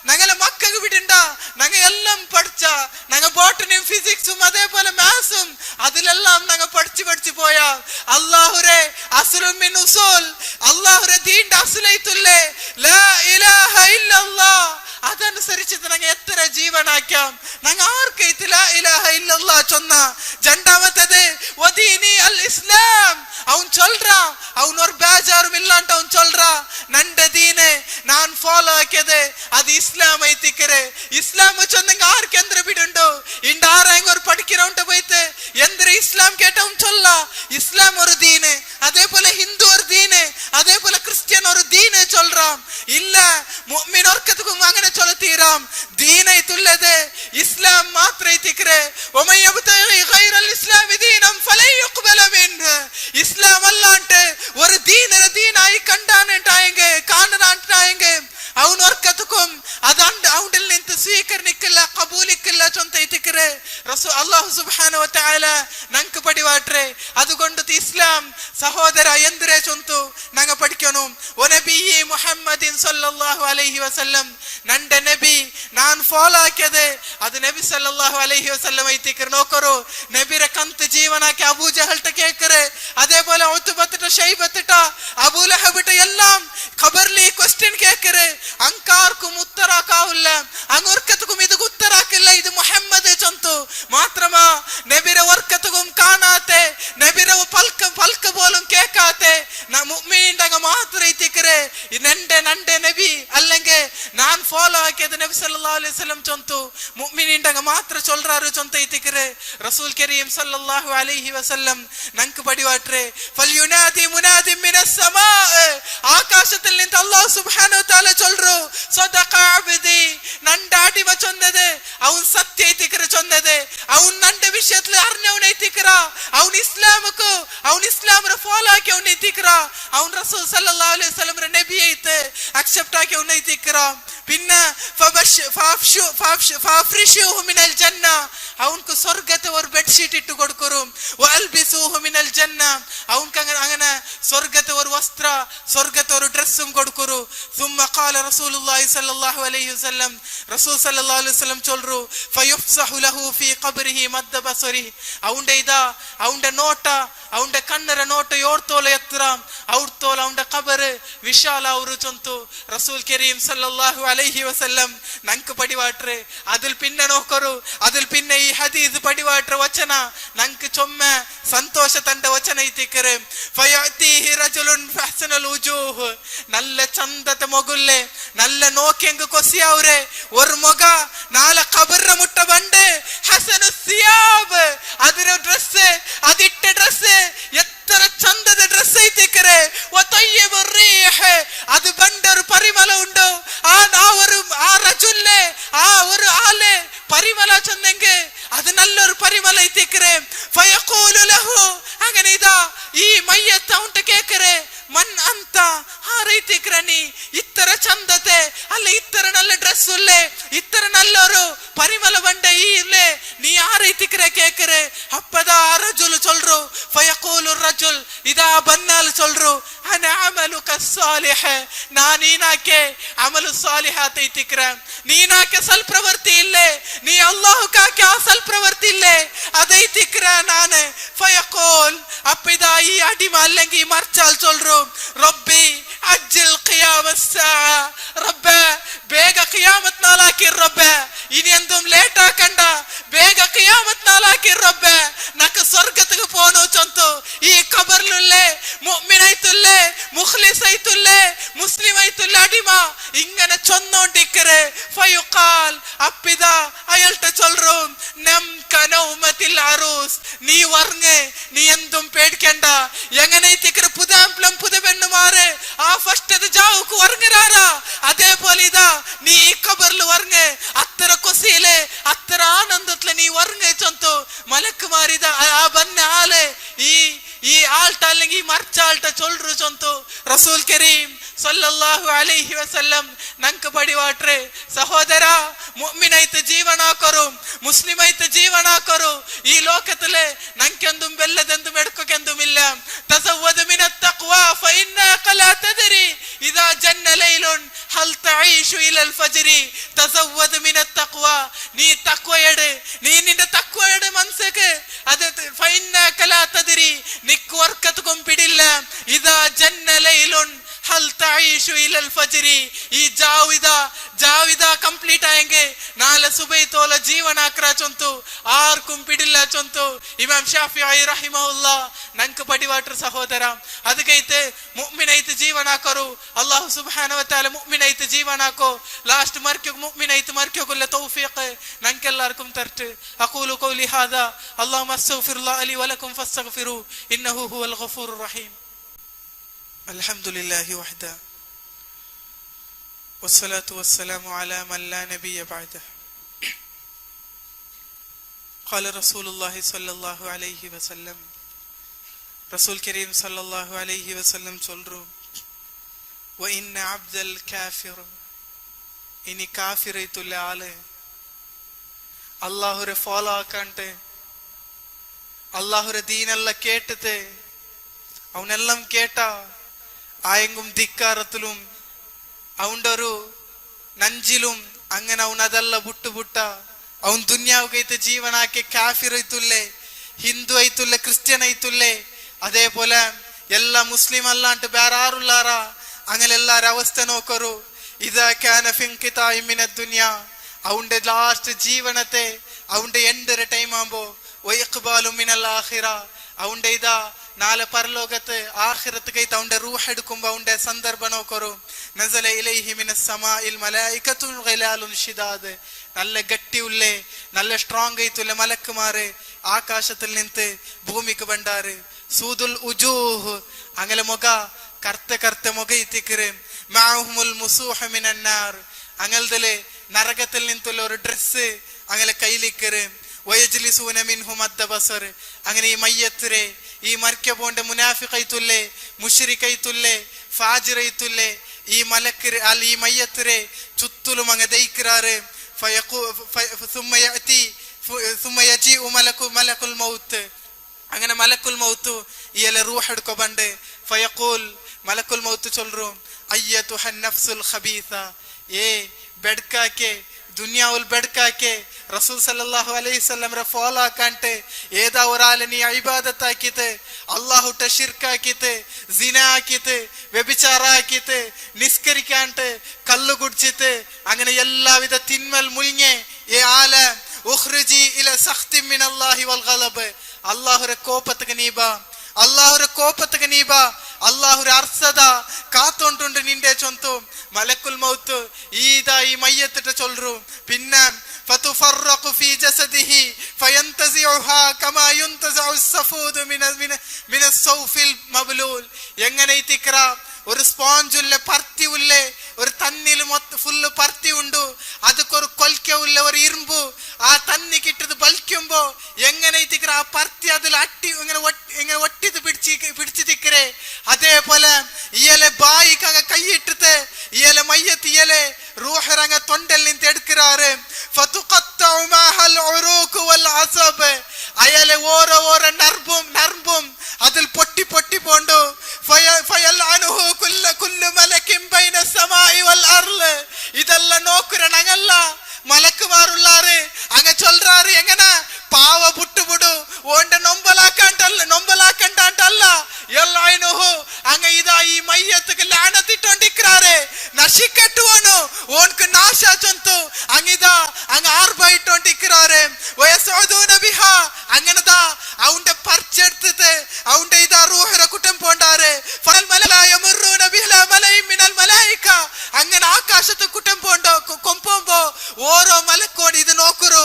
ഞങ്ങളെ മക്കൾക്ക് വിടണ്ട ഞങ്ങൾ എല്ലാം പഠിച്ച ഞങ്ങൾ ബോട്ടണിയും ഫിസിക്സും അതേപോലെ മാത്സും അതിലെല്ലാം ഞങ്ങൾ പഠിച്ചു പോയാ അല്ലാഹുരെ അസ്ലുൻ മിൻ ഉസൂൽ അല്ലാഹുരെ ദീന്റെ അസ്ലൈത്തുല്ലേ ലാ ഇലാഹ ഇല്ലല്ലാഹ് അതനുസരിച്ചിട്ട് ഞങ്ങൾ എത്ര ജീവനാക്കാം ഞങ്ങൾ ആർക്കൈത്ത് ലാ ഇലാഹ ഇല്ലല്ലാഹ് ചൊന്ന രണ്ടാമത്തേത് വദീനി അൽ ഇസ്ലാം അവൻ ചൊല്റാ അവൻ ഒരു ബേജാറും ഇല്ലാണ്ട് അവൻ ചൊല്റാ നന്റെ ദീനെ ഞാൻ ഫോളോ ആക്കിയത് അത് ഇസ്ലാം ಐತಿಕರೆ ഇസ്ലാം ചൊന്നെങ്ക ആർക്ക് എന്ത്ര ಬಿಡುಂಡು ಇಂಡ ആരെങ്ക ഒരു പഠിக்கிறവன்ட்ட പോയിട്ട് എന്ത്ര ഇസ്ലാം കേട്ടവൻ ചൊല്ല ഇസ്ലാം ഒരു ദീന് അതേപോലെ ഹിന്ദു ഒരു ദീന് അതേപോലെ ക്രിസ്ത്യൻ ഒരു ദീന് ചൊല്റാം ഇല്ല മുഅ്മിൻ ഒർക്കത്തുക്കും അങ്ങനെ ചൊല്ലത്തീരാം ദീനൈത്തുള്ളത് ഇസ്ലാം മാത്രം ಐತಿಕರೆ വമൻ യബ്തഗി ഗൈറൽ ഇസ്ലാമി ദീനം ഫലൻ യുഖ്ബല മിൻഹു ഇസ്ലാം അല്ലാണ്ട് ഒരു ദീനായി കാണാനായിട്ടായെങ്കിൽ ಅವನು ವರ್ಕತಕುಂ ಅದಂಡ ಅವನಿಲ್ ನಿಂತು ಸ್ವೀಕರಣಿಕ್ಕಿಲ್ಲ ಕಬೂಲಿಕ್ಕಿಲ್ಲ ಚೊಂತ ಐತಿಕರೆ ಅಲ್ಲಾಹು ಸುಬ್ಹಾನಹು ವ ತಆಲ ನಂಗೆ ಪಡಿವಾಟ್ರೆ അതുകൊണ്ട് ഇസ്ലാം സഹോദര എന്തിരെ ചൊന്തു ഞങ്ങൾ പഠിക്കണം ഒ നബി മുഹമ്മദിൻ സല്ലല്ലാഹു അലൈഹി വസല്ലം നന്റെ നബി ഞാൻ ഫോളോ ആക്കിയത് അത് നബി സല്ലല്ലാഹു അലൈഹി വസല്ലം ಐತಿಕರೆ നോക്കറോ നബിരെ ಕಂತ ಜೀವನಕ್ಕೆ ಅಬೂ ಜಹಲ್ ಟ ಕೇಕರೆ അതേപോലെ ഉത്ബത്ത ಶೈಬತ್ತ ಅಬೂ ಲಹಬ್ ಟ എല്ലാം ഖബർലി ക്വസ്റ്റ്യൻ കേക്കരെ ಅಂಕಾರ್ಕುಂ ಉತ್ತರಾಕಾವುಲ್ಲ അങ്ങോർക്കത്തുക്കും ഇത് ഉത്തരാക്കില്ല ഇത് മുഹമ്മദ് ചൊന്തു മാത്രമാ നബിരെ വർക്കത്തുക്കും കാണാത്തെ നബിരെ പൽക്ക പോലും കേൾക്കാത്തെ മുഅ്മിനീന്റെ മാത്രം ಐತಿಕರೆ നന്റെ നബി അല്ലെങ്കിൽ ഞാൻ ഫോളോ ആക്കിയത് നബി സല്ലല്ലാഹു അലൈഹി വസല്ലം ചൊന്തു മുഅ്മിനീന്റെ മാത്ര ചൊല്റാರು ചൊന്ത ಐತಿಕರೆ റസൂൽ കരീം സല്ലല്ലാഹു അലൈഹി വസല്ലം ನಂಗೆ പടിവാട്രെ ഫൽയുനാദി മുനാദി മിനസ് സമാ ആകാശത്തിൽ നിന്ന് അല്ലാഹു സുബ്ഹാനഹു വ തആല ചൊല്റു സദഖ അബ്ദി നന്റെ അടിമ ചൊന്നത് അവൻ സത്യ ಐತಿಕರೆ ചൊന്നത് അവൻ നന്റെ വിഷയത്തിൽ അറിഞ്ഞവൻ ಐತಿಕರೆ അവൻ ഇസ്ലാമിനെ ഫോളോ ആക്കി അവൻ ಐತಿಕರೆ അവൻ റസൂൽ സല്ലല്ലാഹു അലൈഹി വസല്ലം നബി ആയിട്ട് അക്സെപ്റ്റ് ആക്കി അവൻ ಐತಿಕರೆ പിന്നെ ഫാഫ്രിഷുഹു മിനൽ ജന്ന അവൻ അവൻക്ക് സ്വർഗത്തെ ഒരു ബെഡ്ഷീറ്റ് ഇട്ട് കൊടുക്കും. വഅൽബിസൂഹു മിനൽ ജന്ന, അവൻക്ക് അങ്ങനെ സ്വർഗത്തെ ഒരു വസ്ത്ര, സ്വർഗത്തെ ഒരു ഡ്രസ്സും കൊടുക്കുരു. സുമ്മ ഖാല റസൂലുള്ളാഹി സ്വല്ലല്ലാഹു അലൈഹി വസല്ലം, റസൂൽ സല്ലല്ലാഹു അലൈഹി വസല്ലം ചൊല്ലു, ഫയുഫ്സഹു ലഹു ഫീ ഖബ്രിഹി മദ്ദ ബസരി, അവന്റെ ഇതാ അവന്റെ നോട്ട, അവന്റെ കണ്ണര നോಟ ಯೋಡ್ತೋಲ ಎತ್ತರ ಔಡ್ತೋಲ ಅವನ ಕಬರ್ ವಿಶಾಲ ಅವರು ಚೊಂತು. റസൂൽ കരീം സല്ലല്ലാഹു അലൈഹി വസല്ലം നങ്ക് പടിവാട്രെ അതിൽ പിന്നെ നോക്കರು, അതിൽ പിന്നെ ഈ ഹദീസ് പടിവാട്രെ വಚನ നങ്ക് ചൊമ്മ ಸಂತೋಷ ತಂಡ ವಚನ ಐತಿಕರೆ. ಫಯಾತಿಹಿ ರಜುಲುನ್ ಫಹ್ಸನಲ್ ವುಜೂಹ್, നല്ല ചന്തത്തെ ಮೊಗುಲ್ಲೆ നല്ല നോക്കിയെങ്ക് കൊസിയാവരെ ഒരു മുഖ നാല ഖബറിന മുട്ട ബണ്ട് ഹസനു സിയാബ്, അതിന്റെ ഡ്രസ്സ്, അതിട്ട ഡ്രസ്സ് എത്ര ചന്തದ ഡ്രസ്സ് ಐತಿಕರೆ. വതയ്യിബു റീഹ്, അത് ബണ്ടൊരു പരിമള ഉണ്ടോ ആ ರಜುಲ್ಲೆ ആ ഒരു ആലെ പരിമള ചൊന്നെങ്ക് അത് നല്ലൊരു പരിമള ಐತಿಕರೆ. ഫയഖൂലു ലഹു, അങ്ങനെ ഇതാ ഈ മയ്യത്ത് അവൻට കേക്കರೆ, മൻ അന്ത, ആരൈತಿക്കറ നീ, ഇത്ര ചന്തത്തെ അല്ല ഇത്ര നല്ല ഡ്രസ്സുല്ലേ, ഇത്ര നല്ലൊരു പരിമള ബണ്ട ഈ ഇല്ലേ, നീ ആരൈತಿക്കറ കേക്കರೆ. അപ്പദാ റജുൽ ചൊല്ലു, ഫയഖൂലു റജുൽ, ഇതാ ബന്നാൽ ചൊല്ലു, അന അമലുക സാലിഹ്, ഞാൻ നീനാക്കെ അമലു സാലിഹാത്ത് ಐತಿಕറ, നീനാക്കെ സൽപ്രവൃത്തി ഇല്ലേ, നീ അല്ലാഹുക്കാക്കെ ആ സൽപ്രവൃത്തി ഇല്ലേ അതೈತಿಕറ ನಾನು. ഫയഖൂൽ, അപ്പിദാ ഈ അടിമ അല്ലെങ്കിൽ മർച്ചാൽ ചൊല്ലു, റബ്ബി അജ്ജിൽ ഖിയാമസ് സാഅ, റബ്ബേ ಬೇಗ ഖിയാമത്ത് നാളാക്കി, റബ്ബേ ഇനി എന്തും ലേറ്റ് ആക്കണ്ട, ಬೇಗ ഖിയാമത്ത് നാളാക്കി റബ്ബേ, നക്ക് സ്വർഗ്ഗത്തിക്ക് പോണു ചൊന്തു. ഈ ഖബറിലുള്ളേ മുഅ്മിനൈത്തുള്ളേ മുഖ്ലിസൈത്തുള്ളേ മുസ്ലിമൈത്തുള്ള അടിമ ഇങ്ങനെ ചൊന്നോണ്ടിക്കരെ. ഫയുഖാൽ, അപ്പിദാ അയാൾട്ട് ചൊല്ലു, നം കനൗമത്തിൽ അറൂസ്, നീ വർങ്ങ്, നീ എന്തും പേടിക്കണ്ട. എങ്ങനെ പുതാംപ്ലം പുതുപെണ്ണുമാരെ ആ ഫസ്റ്റ് ജാവുക്ക് വർങ്ങരാറാ, അതേപോലെ ഇതാ നീ ഈ ഖബറിൽ വർങ്ങ്, അത്ര കൊസിയിലെ അത്ര ആനന്ദത്തിലെ നീ വർങ്ങ് ചൊന്തു. മലക്കുമാരിത ആ ബന്ന ആലെ ഈ ആൾട്ട അല്ലെങ്കിൽ മറിച്ചാൾട്ട ചൊല്ലു ചൊന്തു. റസൂൽ കരീം സല്ലല്ലാഹു അലൈഹി വസല്ലം നങ്ക് പടിവാട്രെ, സഹോദര മുഅ്മിനൈത്ത് ജീവനാക്കರು, മുസ്ലിമൈത്ത് ജീവനാക്കರು, ഈ ലോകത്തിലെ നങ്കെന്തും വെല്ലതെന്തും എടുക്കൊക്കെന്തുമില്ല. തസവ്വദ് മിനത് തഖ്വാ ഫഇന്നക ലാ തദ്രി ഇദാ ജന്ന ലൈലുൻ ഹൽ തഈഷു ഇലൽ ഫജ്രി. തസവ്വദ് മിനത് തഖ്വാ, നീ തഖ്വയുടെ, നീ നിന്റെ തഖ്വയുടെ മനസ്സക്ക് അത് ഫഇന്നക ലാ തദ്രി, നിക്ക് വർക്കത്തും പിടില്ല. ഇദാ ജന്ന ലൈലുൻ ഹൽ തഈഷു ഇലൽ ഫജ്രി, ഈ ജാവിദ ಕಂಪ್ಲೀಟ್ ആയെങ്കിൽ നാളെ സുബൈ തോല ജീവനാക്ര ചൊന്തു, ആർക്കും പിടില്ല ചൊന്തു. ഇമാം ഷാഫിഈ റഹിമഹുല്ലാ നങ്ക് പടിവാട്ര സഹോദര, ಅದಕೈತೆ ಮುഅ್ಮಿನೈತ್ ಜೀವನಾಕರು, ಅಲ್ಲಾಹು ಸುಬ್ಹಾನಹು ವ ತಆಲ ಮುಅ್ಮಿನೈತ್ ಜೀವನಾಕೋ, ಲಾಸ್ಟ್ ಮರ್ಕ್ಯೋ ಮುಅ್ಮಿನೈತ್ ಮರ್ಕ್ಯೋಗುಲ್ಲ ತೌಫೀಕ್ ನಂಕೆಲ್ಲರ್ക്കും ತರ್ಟ್. ಅಕೂಲು ಕೌಲಿ ಹಾದಾ, ಅಲ್ಲಾಹುಮ್ಮ ಅಸ್ತಗ್ಫಿರುಲ್ಲಾಹ ಲೀ ವ ಲಕುಂ ಫಸ್ತಗ್ಫಿರು ಇನ್ನಹು ಹುವಲ್ ಗಫೂರುರ್ ರಹೀಮ್. അൽഹംദുലില്ലാഹി വഹ്ദ വസ്സലാത്തു വസ്സലാമു അലാ മൻ ലാ നബിയ ബഅദഹു. ഖാല റസൂലുള്ളാഹി സ്വല്ലല്ലാഹു അലൈഹി വസല്ലം, റസൂൽ കരീം സല്ലല്ലാഹു അലൈഹി വസല്ലം ചൊല്ലു, വ ഇന്ന അബ്ദൽ കാഫിർ, ഇനി കാഫിറൈത്തുള്ള ആള് അല്ലാഹുരെ ഫോളോ ആക്കാണ്ട് അല്ലാഹുരെ ദീനെല്ലാം കേട്ടിട്ട് അവനെല്ലാം കേട്ടാ ആയെങ്കും ധിക്കാരത്തിലും അവന്റെ ഒരു നഞ്ചിലും അങ്ങനെ അവൻ അതല്ല ബുട്ടുബുട്ട അവൻ ദുന്യാവുകൈത്ത് ജീവനാക്കി കാഫിർ ಐತುಲ್ಲೆ, ഹിന്ദു ಐತುಲ್ಲೆ, ക്രിസ്ത്യൻ ಐತುಲ್ಲೆ, അതേപോലെ എല്ലാ മുസ്ലിം അല്ലാണ്ട് വേറെ ആരുള്ളാറ, അങ്ങനെ എല്ലാരും അവസ്ഥ നോക്കറു. ഇദാ കാന ഫി ഇൻഖിതാഇ മിനദ് ദുനിയ, അവന്റെ ലാസ്റ്റ് ജീവനത്തെ അവന്റെ എൻഡ് ടൈം ആകുമ്പോ വഇഖ്ബാലു മിനൽ ആഖിറ, അവന്റെ ഇതാ നാളെ പരലോകത്ത് ആഖിറത്ത്കൈത്ത് അവന്റെ റൂഹ് എടുക്കുമ്പോ അവന്റെ സന്ദർഭം നോക്കറു. നസല ഇലൈഹി മിനസ് സമാഇൽ മലായികത്തുൻ ഗിലാലുൻ ഷിദാദ്, നല്ല ഗട്ടിയുള്ളേ നല്ല സ്ട്രോങ് ആയിട്ടുള്ള മലക്കുമാര് ആകാശത്തിൽ നിന്ന് ഭൂമിക്ക് ബണ്ടാറ്. സൂദുൽ ഉജൂഹ്, അങ്ങനെ മുഖ കർത്ത മുഖ ഇത്തിക്കറ്. മഅഹുമുൽ മുസൂഹ് മിനന്നാർ, അങ്ങൽതലെ നരകത്തിൽ നിന്നുള്ള ഒരു ഡ്രസ്സ് അങ്ങനെ കയ്യിലിക്കറ്. വയജ്ലിസൂന മിൻഹു മദ്ദ ബസർ, അങ്ങനെ ഈ മയ്യത്തിരെ ഈ മരിക്ക പോണ്ട മുനാഫിഖൈത്തുല്ലേ മുശ്രിക്കൈത്തുല്ലേ ഫാജിറൈത്തുല്ലേ ഈ മലക്കര് ഈ മയ്യത്തിരെ ചുറ്റിലും അങ്ങ് ദയിക്കറാറ്. സുമ്മ യഅതി മലക്കുൽ മൗത്ത് അങ്ങനെ മലക്കുൽ മൗത്ത് ഇയാളെ റൂഹ് എടുക്കോ ബണ്ട് ഫയഖൂൽ മലക്കുൽ മൗത്ത് ചൊല്ലും അയ്യതുഹൻ നഫ്സുൽ ഖബീസ ഏ ബെഡ്കാക്കെ ദുനിയാവുൽ ബെഡ്കാക്കെ റസൂൽ സല്ലല്ലാഹു അലൈഹി വസല്ലം റെ ഫോളോ ആക്കാണ്ട് ഏതാ ഒരാളെ നീ ഇബാദത്ത് ആക്കിയിട്ട് അല്ലാഹുടെ ശിർക്ക് ആക്കിയിട്ട് സിന ആക്കിയിട്ട് വ്യഭിചാര ആക്കിയിട്ട് നിസ്കരിക്കാണ്ട് കള്ളു കുടിച്ചിട്ട് അങ്ങനെ എല്ലാവിധ തിന്മൽ മുഴുങ്ങി ഏ ആല ഉഖ്റുജി ഇല സഖ്തി മിനല്ലാഹി വൽ ഗളബ് അല്ലാഹുരെ കോപത്തുക നീബ അല്ലാഹുരെ കോപത്തുക നീബ അല്ലാഹുരെ അർസദ കാത്തോണ്ടുണ്ട് നിന്റെ ചൊന്തു മലക്കുൽ മൗത്ത് ഈദാ ഈ മയ്യത്തിട്ട് ചൊല്ലു പിന്നെ ഫതുഫറഖു ഫീ ജസദിഹി ഫയന്തസിഉഹാ കമാ യുന്തസഉ السفود മിന السوفിൽ മബ്ലൂൽ എങ്ങനെ ഇത്തിക്ര ഒരു സ്പോഞ്ചുള്ള പർത്തി ഉള്ളേ ഒരു തന്നിൽ ഫുള്ള് പർത്തി ഉണ്ട് അതൊരു കൊൽക്ക ഉള്ള ഒരു ഇരുമ്പ് ആ തന്നി കിട്ടത് ബലിക്കുമ്പോ എങ്ങനെ ഇത്തിക്ര ആ പർത്തി അതിൽ അട്ടി ഇങ്ങനെ ഒട്ടിത് പിടിച്ചു തിക്കരേ അതേപോലെ ഇയലെ ബായിക്ക് കൈയിട്ടിട്ട് ഇയലെ മയ്യത്ത് ഇയലെ റൂഹറങ്ങ തൊണ്ടൽ നിന്ന് എടുക്കാറ് അയാളെ ഓരോ നർമ്പും അതിൽ പൊട്ടി പോണ്ടു ഇതെല്ലാം നോക്കുരണങ്ങല്ല മലക്കുമാറുള്ളാറ് അങ്ങ ചൊല്ലാറ് എങ്ങനെ പാവ പുട്ടുപുടു ഓണ്ട നൊമ്പലാക്കണ്ടല്ല എല്ലായിനുഹു അങ്ങ ഇതാ ഈ മയ്യത്തുക്ക് ലാനത്തിട്ടോണ്ടിക്രാറ് നശിക്കട്ടുവನು ഓൻക്ക് നാശ ചൊന്തു അങ്ങിതാ അങ്ങ ആർബായിട്ടോണ്ടിക്രാറ് വയസ്സോദൂന ബിഹ അങ്ങനതാ അവന്റെ പറിച്ചെടുത്തിട്ട് അവന്റെ ഇതാ റൂഹര കുട്ടം പോണ്ടാറ് അങ്ങനെ ആകാശത്ത് കുട്ടം പോണ്ടോ കൊമ്പോമ്പോ ഓരോ മലക്കോട് ഇത് നോക്കുറു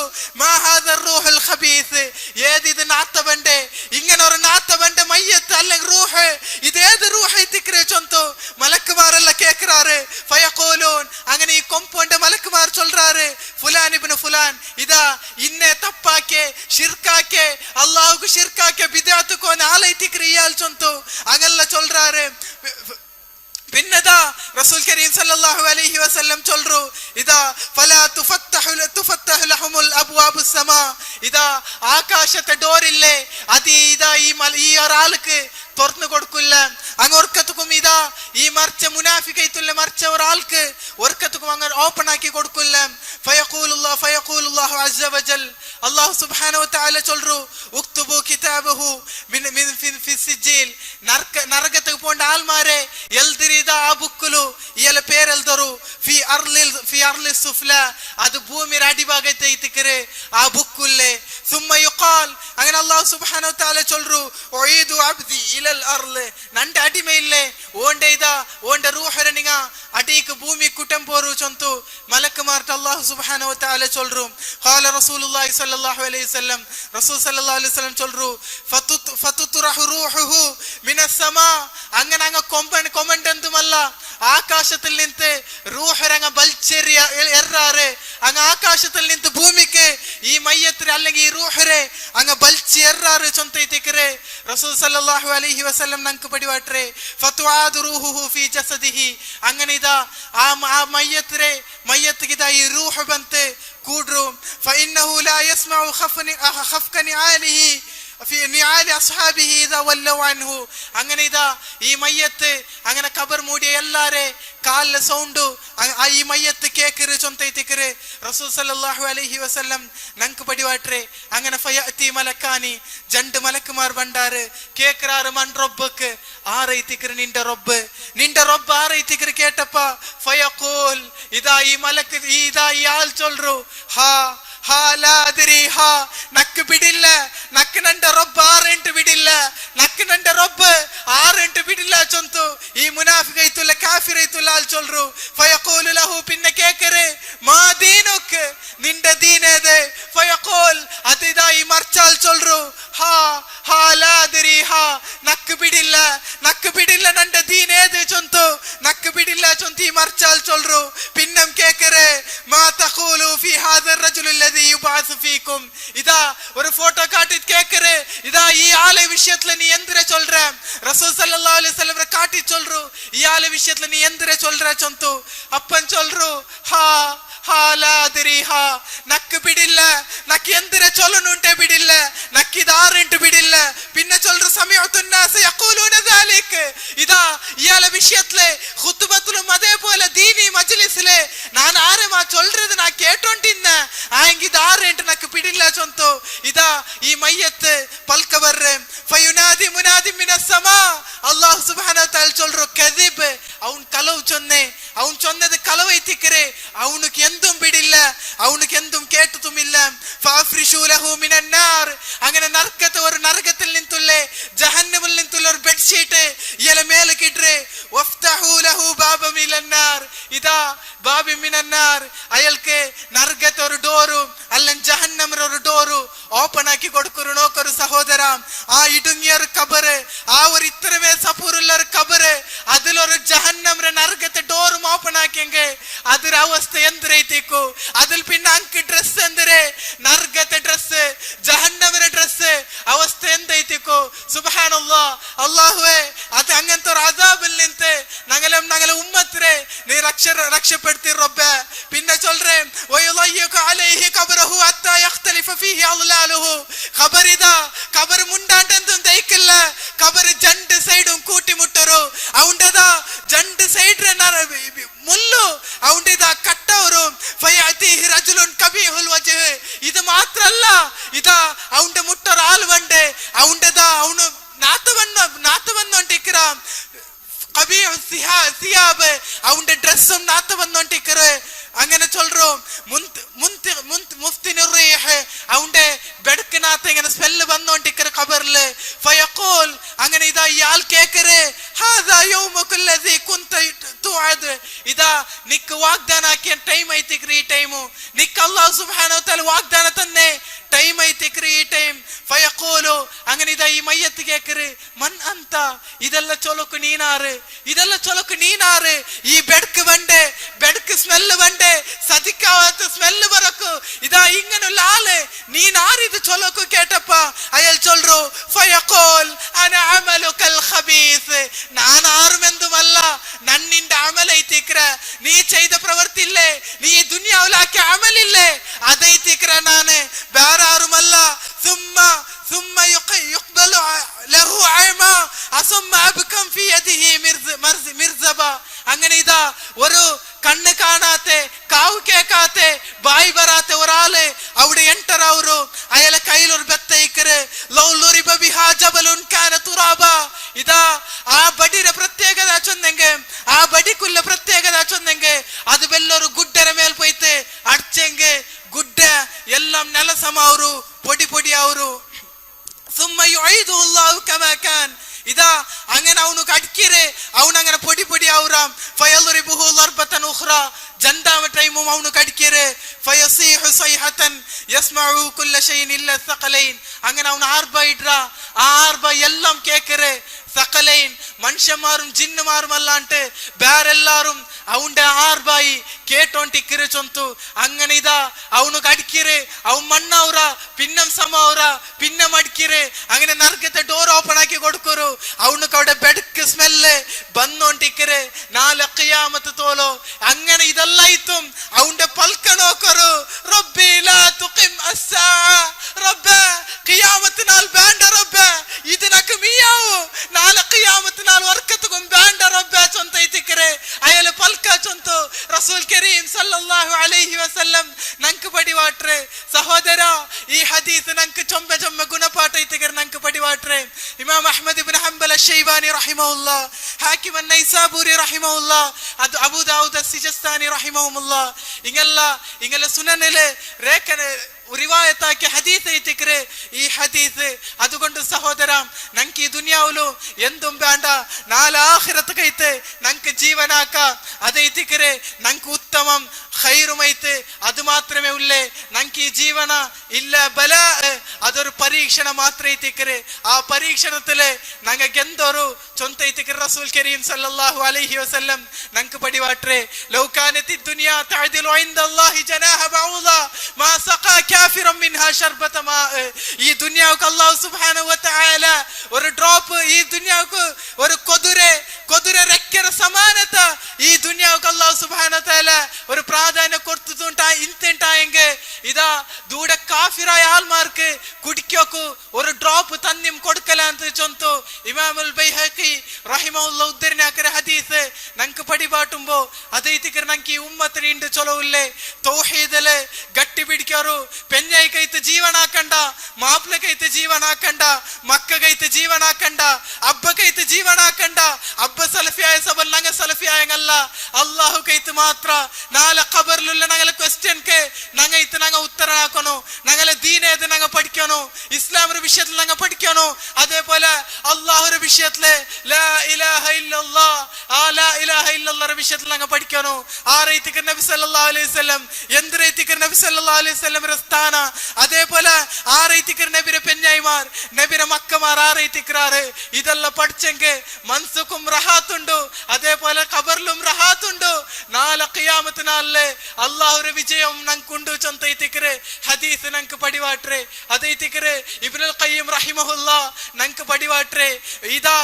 റൂഹുൽ ഖബീസ് ഏത് നാത്തവന്റെ ഇങ്ങനെ ഒരു നാത്തവന്റെ മയ്യത്ത് അല്ലെങ്കിൽ റൂഹ് ഇതേത് റൂഹ് ഇത്തിക്കരെ ചൊന്തു മലക്കുമാരെല്ലാം കേൾക്കാറ് ഫയഖൂലൂൻ അങ്ങനെ ഈ കൊമ്പോന്റെ മലക്കുമാർ ചൊല്ലാറ് ഫുലാൻ ഇബ്നു ഫുലാൻ ഇതാ ഇന്നെ തപ്പാക്കെ ഷിർക്കാക്കെ അല്ലാഹുക്ക് ഷിർക്കാക്കെ ബിദ്അത്തുകോ നാലൈത്തിക്കരെ ഇയാൾ ചൊന്തു അങ്ങല്ല ചൊല്ലാറ് പിന്നതാ റസൂൽ കരീം സല്ലല്ലാഹു അലൈഹി വസല്ലം ചൊല്ലു ഇതാ ഫലാ തുഫത്തഹു ലഹുൽ അബ്വാബുസ് സമാ ഇതാ ആകാശത്തെ ഡോറില്ലേ അത് ഇതാ ഈ ഒരാൾക്ക് തുറന്നു കൊടുക്കില്ല അങ്ങ് ഒർക്കത്തുക്കും ഇതാ ഈ മറിച്ച മുനാഫിഖൈത്തുള്ള മറിച്ച ഒരാൾക്ക് ഒർക്കത്തുക്കും അങ്ങ് ഓപ്പൺ ആക്കി കൊടുക്കില്ല ഫയഖൂലുല്ലാഹു അസ്സ വജൽ അല്ലാഹു സുബ്ഹാനഹു വ തആല ചൊല്ലു ഉക്തുബു കിതാബഹു മിൻ ഫി സിജീൽ നരകത്തുക്ക് പോണ്ട ആൾമാരെ എൽദിരിദാ ആ ബുക്കുലു ഇയല പേരെൽദറു ഫി അർലി സുഫ്ല അത് ഭൂമിയുടെ അടിഭാഗത്തെ ഇത്തിക്കരെ ആ ബുക്കുല്ലേ സുമ്മ യുഖാൽ അങ്ങനെ അല്ലാഹു സുബ്ഹാനഹു വ തആല ചൊല്ലു ഉഈദു അബ്ദി ഇലൽ അർള് നന്റെ അടിമയില്ലേ ഓണ്ടെ ഇതാ ഓണ്ടെ റൂഹര നിങ്ങ അടിക്ക് ഭൂമി കുട്ടം പോരു ചൊന്തു മലക്കുമാർട്ട് അല്ലാഹു സുബ്ഹാനഹു വ തആല ചൊല്ലു ഖാല റസൂലുള്ളാഹി സ്വല്ലല്ലാഹു അലൈഹി വസല്ലം റസൂൽ സല്ലല്ലാഹു അലൈഹി വസല്ലം ചൊല്ലു ഫതുത്രഹു റൂഹുഹു മിനസ് സമാ അങ്ങനെ അങ്ങ് കൊമണ്ടന്തുമല്ല ആകാശത്തിൽ നിന്ന് റൂഹരങ്ങ ബൽച്ചെറിയ എറാറ് അങ്ങ് ആകാശത്തിൽ നിന്ന് ഭൂമിക്ക് ഈ മയ്യത്തിന് അല്ലെങ്കിൽ ഈ റൂഹരെ അങ്ങ് ബൽച്ചി എറാറ് ചൊന്തൈത്തിക്കരെ റസൂൽ സല്ലല്ലാഹു അലൈഹി വസല്ലം നമുക്ക് പടിവാട്ടെ ഫതുആദു റൂഹുഹു ഫീ ജസദിഹി അങ്ങനെ ഇതാ ആ മയ്യത്ത് ഇതാ ഈ റൂഹ് ബന്ത് കൂഡ്രു ഫഇന്നഹു ലാ യസ്മഉ ഖഫ്കനി ആലിഹി അങ്ങനെ ഇതാ ഈ മയ്യത്ത് അങ്ങനെ കബർ മൂടിയ എല്ലാരെ കാലിലെ സൗണ്ട് ഈ മയ്യത്ത് കേക്കറ് ചൊന്തൈത്തിക്കറ് റസൂൽ സല്ലല്ലാഹു അലൈഹി വസല്ലം നങ്ക് പടിവാട്ടെ അങ്ങനെ ഫയഅതി മലക്കാനി രണ്ട് മലക്കുമാർ ബണ്ടാറ് കേക്കറാറ് മൻ റബ്ബക്ക് ആറൈത്തിക്കറ് നിന്റെ റബ്ബ് ആറൈത്തിക്കറ് കേട്ടപ്പ ഫയഖൂൽ ഇതാ ഈ മലക്ക് ഇതാ ഈ ആൾ ചൊല്ലു നക്ക് പിടില്ല നക്ക് നന്റെ റബ്ബ് ആറെട്ട് വിടില്ല നക്ക് നന്റെ റബ്ബ് ആറെട്ട് വിടില്ല ചൊന്തു ഈ മുനാഫിഖൈത്തുള്ള കാഫിറൈത്തുള്ള ആൾ ചൊല്ലു ഫയഖൂലു ലഹു പിന്നെ കേക്കരെ മാ ദീനുക്ക് നിന്റെ ദീനേത് ഫയഖൂൽ അതിതാ ഈ മർച്ചാൽ ചൊല്ലു നക്ക് പിടില്ല നന്റെ ദീനേത് ചൊന്തു നക്ക് പിടില്ല ചൊന്തി മർച്ചാൽ ചൊല്ലു പിന്നം കേക്കരെ മാ തഖൂലു ഫീ ഹാദർ റജുൽ ഇതാ ഒരു ഫോട്ടോ കാട്ടി കേക്കറ് ഇതാ ഈ ആളെ വിഷയത്തില് നീ എന്തിരെ ചൊല്ற റസൂൽ സല്ലല്ലാഹു അലൈഹി വസല്ലം കാട്ടി ചൊല്ലു ഈ ആളെ വിഷയത്തില് നീ എന്തിരെ ചൊല്ற ചൊന്തു അപ്പൻ ചൊല്ലു നക്ക് പിടില്ല, നക്ക് എന്തിനെ ചൊല്ലണുണ്ടേ പിടില്ല, നക്ക് ഇതാറിട്ട് പിടില്ല. പിന്നെ ചൊല്ലു ഇതാ ഇയാളെ വിഷയത്തിലെ ഖുത്ബത്തിലും അതേപോലെ ദീനി മജ്ലിസിലെ ഞാൻ ആരെമാ ചൊല്ലത് ഞാൻ കേട്ടോണ്ടിന്ന ആയെങ്കിൽ ഇതാറിട്ട് നക്ക് പിടില്ല ചൊന്തോ. ഇതാ ഈ മയ്യത്ത് പൽക്ക ಬರ್ರೆ ಫಯುನಾದಿ ಮುನಾದಿ ಮಿನಸ್ ಸಮಾ ಅಲ್ಲಾಹ್ ಸುಬ್ಹಾನಹು ತಆಲ ಚೊಲ್ರು ಕದಿಬ್ ಅವನ್ ಕಲವು ಚೊನ್ನೆ ಅವನ್ ಚೊನ್ನದ ಕಲವೈತಿಕ್ರೆ ಅವನಿಗೆ ಎಂದುം ಬಿಡಿಲ್ಲ, ಅವನಿಗೆ ಎಂದುം കേട്ടതുമില്ല. ഫാഫ്രിഷു ലഹു മിനൻ നാർ അങ്ങനെ നരകത്തെ ഒരു നരകത്തിൽ നിന്തുള്ളേ ജഹന്നമിൽ നിന്തുള്ള ഒരു ബെഡ്ഷീറ്റ് ഇയാളെ മേലെ കിട്രെ വഫ്തഹു ലഹു ബാബ മിനൻ നാർ ഇതാ ബാബി മിനൻ നാർ അയാൾക്ക് നരകത്തെ ഒരു ഡോറ് അല്ലൻ ജഹന്നമിന്റെ ഒരു ഡോറ് ഓപ്പൺ ആക്കി കൊടുക്കൊരു നോക്കൊരു സഹോദര. ആ ഇടുങ്ങിയ ഒരു കബറ്, ആ ഒരു ഇത്രമേ സപൂറുള്ള ഒരു കബറ്, അതിലൊരു ജഹന്നമിന്റെ നരകത്തെ ഡോറും ഓപ്പൺ ആക്കിയെങ്കിൽ അതൊരു അവസ്ഥ എന്തരൈത്തേക്കു. അതിൽ പിന്നെ അങ്ക് ഡ്രസ് എന്തരെ നരകത്തെ ഡ്രസ് ജഹന്നമിന്റെ ഡ്രസ് അവസ്ഥ എന്തൈത്തേക്കു. സുബ്ഹാനല്ലാഹ്. അല്ലാഹുവേ അത് അങ്ങനത്തെ ഒരു അദാബിൽ നിന്ന് ഞങ്ങളെ ഉമ്മത്തിനെ നീ രക്ഷപ്പെടുത്തി റബ്ബേ. പിന്നെ ചൊല്ലേൻ വയളയ്യക അലൈഹി ഖബറഹു ഹത്താ യഖ്തലിഫ ഫീഹി അളലാലുഹു ഖബറിദാ ഖബർ മുണ്ടാണ്ടെന്തും ദൈക്കില്ല. ഖബർ രണ്ട് സൈഡും കൂട്ടിമുട്ടರು അവണ്ടതാ രണ്ട് സൈഡ് മുല്ലു അവണ്ടതാ കട്ടവರು ഫയഅതിഹി റജുലുൻ കബീഹുൽ വജ്ഹ് ഇത് മാത്രല്ല ഇതാ അവന്റെ മുട്ടർ ആൽവണ്ടേ അവണ്ടതാ അവನು നാത്ത വന്നോണ്ടിക്കറാം കബീഹു സിയാബ് അവന്റെ ഡ്രസ്സും നാത്ത വന്നോണ്ടിക്കറ്. അങ്ങനെ ചൊല്ലറോ അവന്റെ ബെഡക്കിനകത്ത് ഇങ്ങനെ സ്മെല്ല് വന്നോണ്ടിക്കറ് ഖബറില്. ഫയഖൂൽ അങ്ങനെ ഇതാ ഇയാൾ കേക്കറ് ഹാദാ യൗമുകല്ലദീ കുൻത തുഅദ് ഇതാ നിക്ക് വാഗ്ദാനാക്കിയ ടൈം ಐತಿಕ್ರಿ ഈ ടൈമു നിക്ക് അല്ലാഹു സുബ്ഹാനഹു വ തആല വാഗ്ദാന തന്നെ ടൈം ಐತಿಕ್ರಿ ഈ ടൈം. ഫയഖൂലു അങ്ങനെ ഇതാ ഈ മയ്യത്ത് കേക്കറ് മൻ അന്ത ഇതെല്ലാം ചൊലക്ക് നീനാറ് ഇതെല്ലാം ചൊലക്ക് നീനാറ് ഈ ബെഡ്ക്ക് വണ്ടേ ബെഡ്ക്ക് സ്മെല്ല് വണ്ടേ സദിക്കാവാത്ത സ്മെല്ല് പറക്കു ഇതാ ഇങ്ങനെയുള്ള ആള് നീനാരിത് ചൊലക്ക് കേട്ടപ്പ അയാൾ ചൊല്ലു ഫയഖൂൽ അന അമലുകൽ ഖബീസ് ഞാൻ ആരുമെന്തുമല്ല നന്നിന്റെ അമലൈത്തിക്ര നീ ചെയ്ത പ്രവൃത്തി ഇല്ലേ നീ ദുനിയാവിലാക്കിയ അമലില്ലേ അതൈത്തിക്ര നാന് വേറെ ആരുമല്ല. ثم يقبل له عيما ثم ابكم في يده مرزبا അങ്ങനെ ഇതാ ഒരു കണ്ണ് കാണാത്തെ കാവ് കേക്കാത്തെ ബായ് ബറാത്തെ ഒരാള് അവിടെ എൻറ്റർ ആവരു അയാളെ കയ്യിൽ ഒരു ബെത്തയിക്കറ് ലൗലുരിബ ബിഹാ ജബലുൻ കാന തുറാബ ഇതാ ആ ബടിയുടെ പ്രത്യേകത ചൊന്നെങ്കിൽ ആ ബടിക്കുള്ള പ്രത്യേകത ചൊന്നെങ്കിൽ അത് വല്ലൊരു ഗുഡ്ഡര മേൽ പോയിട്ട് അടിച്ചെങ്കിൽ ഗുഡ്ഡ എല്ലാം നെലസമാവരു പൊടി പൊടിയാവരു. ثم يعيده الله كما كان ഇതാ അങ്ങനെ അവനു കടിക്കരെ അവനങ്ങനെ പൊടി പൊടി ആവുറാം. ഫയൽറിബുഹു ളർബതൻ ഉഖ്റ രണ്ടാമത്തെ ടൈമും അവനു കടിക്കരെ ഫയസീഹു സൈഹതൻ യസ്മഉ കുല്ല ഷൈഇൻ ഇല്ല സഖലൈൻ അങ്ങനെ അവൻ ആർബൈഡ്ര ആ ആർബ എല്ലാം കേക്കരെ സഖലൈൻ മനുഷ്യന്മാരും ജിന്നുമാരും അല്ലാണ്ട് വേറെല്ലാരും അവന്റെ ആർബായി കേട്ടോണ്ടിക്കരെ ചൊന്തു. അങ്ങനെ ഇതാ അവനു കടിക്കരെ അവൻ മണ്ണാവുറ പിന്നെ സമാവുറ പിന്നെ മടിക്കരെ അങ്ങനെ നരകത്തെ ഡോർ ഓപ്പൺ ആക്കി കൊടുക്കരു അവനക്ക് അവിടെ ബെഡ്ക്ക് സ്മെല്ല് ಬಂದോണ്ടിക്കರೆ നാളെ ഖിയാമത്ത് തോലോ അങ്ങനെ ഇതെല്ലാം ഇത്തും അവന്റെ പൽക്ക നോക്കരു റബ്ബി ലാ തുഖിം അസ്സാ റബ്ബേ ഖിയാമത്ത് നാൾ വേണ്ട റബ്ബേ ഇതിനക്ക് മിയാവു നാളെ ഖിയാമത്ത് നാൾ വർക്കത്തുക്കും വേണ്ട റബ്ബേ ചൊന്തൈത്തിക്കരെ അയാൾ പൽക്ക ചൊന്തു. റസൂൽ കരീം സല്ലല്ലാഹു അലൈഹി വസല്ലം നങ്ക് പടിവാട്രെ സഹോദര ഈ ഹദീസ് നങ്ക് ചൊമ്പ ഗുണപാഠൈത്തിക്കരെ നങ്ക് പടിവാട്രെ. ഇമാം അഹ്മദ് ഇബ്നു ഹംബൽ അശ്ശൈബാനി റഹിമഹുല്ലാ ഹാക്കിം അൻ-നൈസാബൂരി റഹിമഹുല്ലാ അബൂ ദാവൂദ് അസ്-സിജസ്താനി റഹിമഹുല്ലാ ഇങ്ങല്ല സുനനിലെ രേഖന റിവായത്താക്കിയ ഹദീസ് ಐತಿಕ್ರೆ ഈ ഹദീസ്. അതുകൊണ്ട് സഹോദര നങ്ക് ഈ ദുനിയാവിലു എന്തും വേണ്ട നാളെ ആഖിറത്ത്ക്കൈത്ത് നങ്ക് ജീവനാക്ക അതൈത്തിക്ರೆ നങ്ക് ഉത്തമം ഖൈറുമൈത്ത് അത് മാത്രമേ ഉള്ളേ. നങ്ക് ഈ ജീവന ഇല്ല ബലാ അതൊരു പരീക്ഷണ മാത്രം ಐತಿಕ್ರೆ ആ പരീക്ഷണത്തില് ഞങ്ങൾക്ക് എന്തൊരു ചൊന്തൈത്തിക്ರೆ റസൂൽ കരീം സല്ലല്ലാഹു അലൈഹി വസല്ലം നങ്ക് പടിവാട്രെ ലൗ കാനത്തി ദുനിയ തഅദിലു ഇൻദല്ലാഹി ജനാഹ ബഊദ മാ സഖാ കാഫിറൻ മിൻഹാ ശർബത മാ ഈ ദുനിയാവുക്ക് അല്ലാഹു സുബ്ഹാനഹു വ തആല ഒരു ഡ്രോപ്പ് ഈ ദുനിയാവുക്ക് ഒരു കൊതുരെ റെക്കര സമാനത ഈ ദുനിയാവുക്ക് അല്ലാഹു സുബ്ഹാനഹു വ തആല ഒരു പ്രാധാന്യം കൊടുത്തിട്ടുണ്ടാ ഇന്തുണ്ടായെങ്കിൽ ഇതാ ദൂടെ കാഫിറായ ആൾമാർക്ക് കുടിക്കോക്കു ഒരു ഡ്രോപ്പ് തന്നിയും കൊടുക്കലാന്ന് ചൊന്തു ഇമാമുൽ ബൈഹഖി റഹിമഹുല്ലാഹ് ഉദ്ധരണാക്കിയ ഹദീസ് നമുക്ക് പടിപാട്ടുമ്പോ അതൈതിക്കർ നമുക്ക് ഈ ഉമ്മത്തിന് ഉണ്ട് ചൊലവില്ലേ തൗഹീദില് ഗട്ടി പിടിക്കാറു പെഞ്ഞായി കൈത്ത് ജീവനാക്കണ്ട മാപ്പിള കൈത്ത് ജീവനാക്കണ്ട മക്ക കൈത്ത് ജീവനാക്കണ്ട അബ്ബ കൈത്ത് ജീവനാക്കണ്ട അബ്ബ സലഫിയായ സബൽ നങ്ങ സലഫിയായല്ല അല്ലാഹു കൈത്ത് മാത്ര നാളെ ഖബറിലുള്ള ഞങ്ങളെ ക്വസ്റ്റ്യൻക്ക് ഞങ്ങ ഇത്ത് ഞങ്ങ ഉത്തരനാക്കണോ ഞങ്ങളെ ദീനേത് ഞങ്ങ പഠിക്കണോ ഇസ്ലാമിന്റെ വിഷയത്തിൽ ഞങ്ങ പഠിക്കണോ അതേപോലെ അല്ലാഹുവിന്റെ വിഷയത്തില് ലാ ഇലാഹ ഇല്ലല്ലാഹ് ആ ലാ ഇലാഹ ഇല്ലല്ലാഹുവിന്റെ വിഷയത്തിൽ ഞങ്ങ പഠിക്കണോ ആ റീതിക്ക് നബി സല്ലല്ലാഹു അലൈഹി വസല്ലം എന്ത് റീതിക്ക് നബി സല്ലല്ലാഹു അലൈഹി വസല്ലമിന്റെ സ്ഥാന അതേപോലെ ആ റീതിക്ക് നബിയുടെ പെഞ്ഞായിമാർ നബിയുടെ മക്കമാർ ആ റീതിക്കാറ് ഇതെല്ലാം പഠിച്ചെങ്കിൽ മനസ്സുക്കും റഹാത്തുണ്ടു അതേപോലെ ഖബറിലും റഹാത്തുണ്ടു നാളെ ഖിയാമത്ത് നാളിലെ അല്ലാഹുവിന്റെ വിജയം ഞങ്ങക്കുണ്ടു ചൊന്തൈതിക്കറ് ഹദീസ് ഞങ്ങൾക്ക് പടിവാട്രെ അതൈതിക്കറ് ഇബ്നുൽ ഖയ്യിം റഹിമഹുല്ലാഹ് ഞങ്ങൾക്ക് പടിവാട്രെ ഇതാ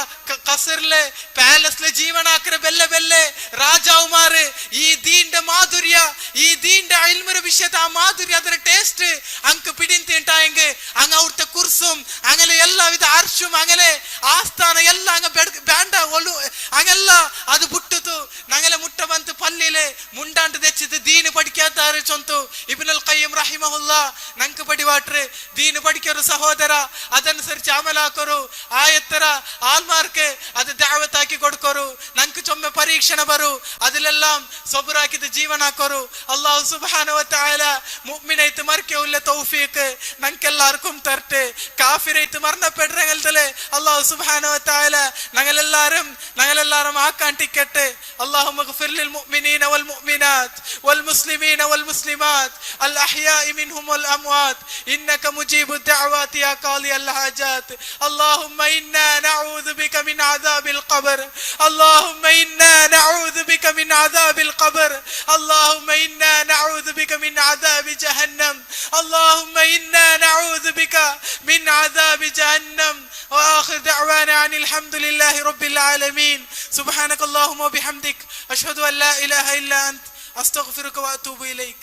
ഖസറിലെ പാലസിലെ ജീവനാക്കര ബെല്ലെ ബെല്ലെ രാജാവുമാര് ഈ ദീന്റെ മാധുര്യ ഈ ദീന്റെ ഇൽമിന്റെ വിഷയത്തെ ആ മാധുര്യ ಅದರ ടേസ്റ്റ് ಅಂಕ പിടിಂತಿಂಟಾಯಂಗೆ ಅಂಗ ಅವಿടുത്തെ കുർസും അങ്ങനെ എല്ലാവിധ അർഷും അങ്ങനെ ആസ്ഥാന ಎಲ್ಲ ಅಂಗ ಬ್ಯಾಂಡ ಒಲು ಅಂಗೆಲ್ಲ ಅದು ಬುಟ್ಟುತು ನಂಗೆಲ್ಲ ಮುಟ್ಟ ಬಂತು ಪಲ್ಲಿಲೆ ಮುಂಡಾಂಟ ತೆಚ್ಚಿತು ದೀನು പഠിക്കാത്താറ് ചൊന്തു ഇബ്നുൽ ഖയ്യിം റഹിമഹുല്ലാഹ് ನಂಗೆ പടിവാട്രെ ദീന് പഠിക്കരു സഹോദര അതനുസരിച്ച് അമലാക്കരു ആയത്തര ആൽമാർക്ക് അത് ദഅവത്താക്കി കൊടുക്കരു ನಂಗೆ ചൊമ്മ പരീക്ഷണ ಬರು അതിലെല്ലാം സബറാക്കിത് ജീവനാക്കരു അല്ലാഹു സുബ്ഹാനഹു വ തആല മുഅ്മിനൈത്ത് മർക്കയുള്ള തൗഫീഖ് നമുക്കെല്ലാവർക്കും തരട്ടെ കാഫിറൈത്ത് മരണപ്പെടുന്നതല്ലേ അല്ലാഹു സുബ്ഹാനഹു വ തആല ഞങ്ങളെല്ലാരും ആക്കാണ്ടിക്കട്ടെ اللهم اغفر للمؤمنين والمؤمنات والمسلمين والمسلمات الأحياء منهم والأموات إنك مجيب الدعوات يا قاضي الحاجات اللهم إنا نعوذ بك من عذاب القبر اللهم إنا نعوذ بك من عذاب القبر اللهم إنا نعوذ بك من عذاب جهنم اللهم إنا نعوذ بك من عذاب جهنم وآخر دعوانا عن الحمد لله رب العالمين سبحانك اللهم وبحمدك أشهد أن لا إله إلا أنت أستغفرك وأتوب إليك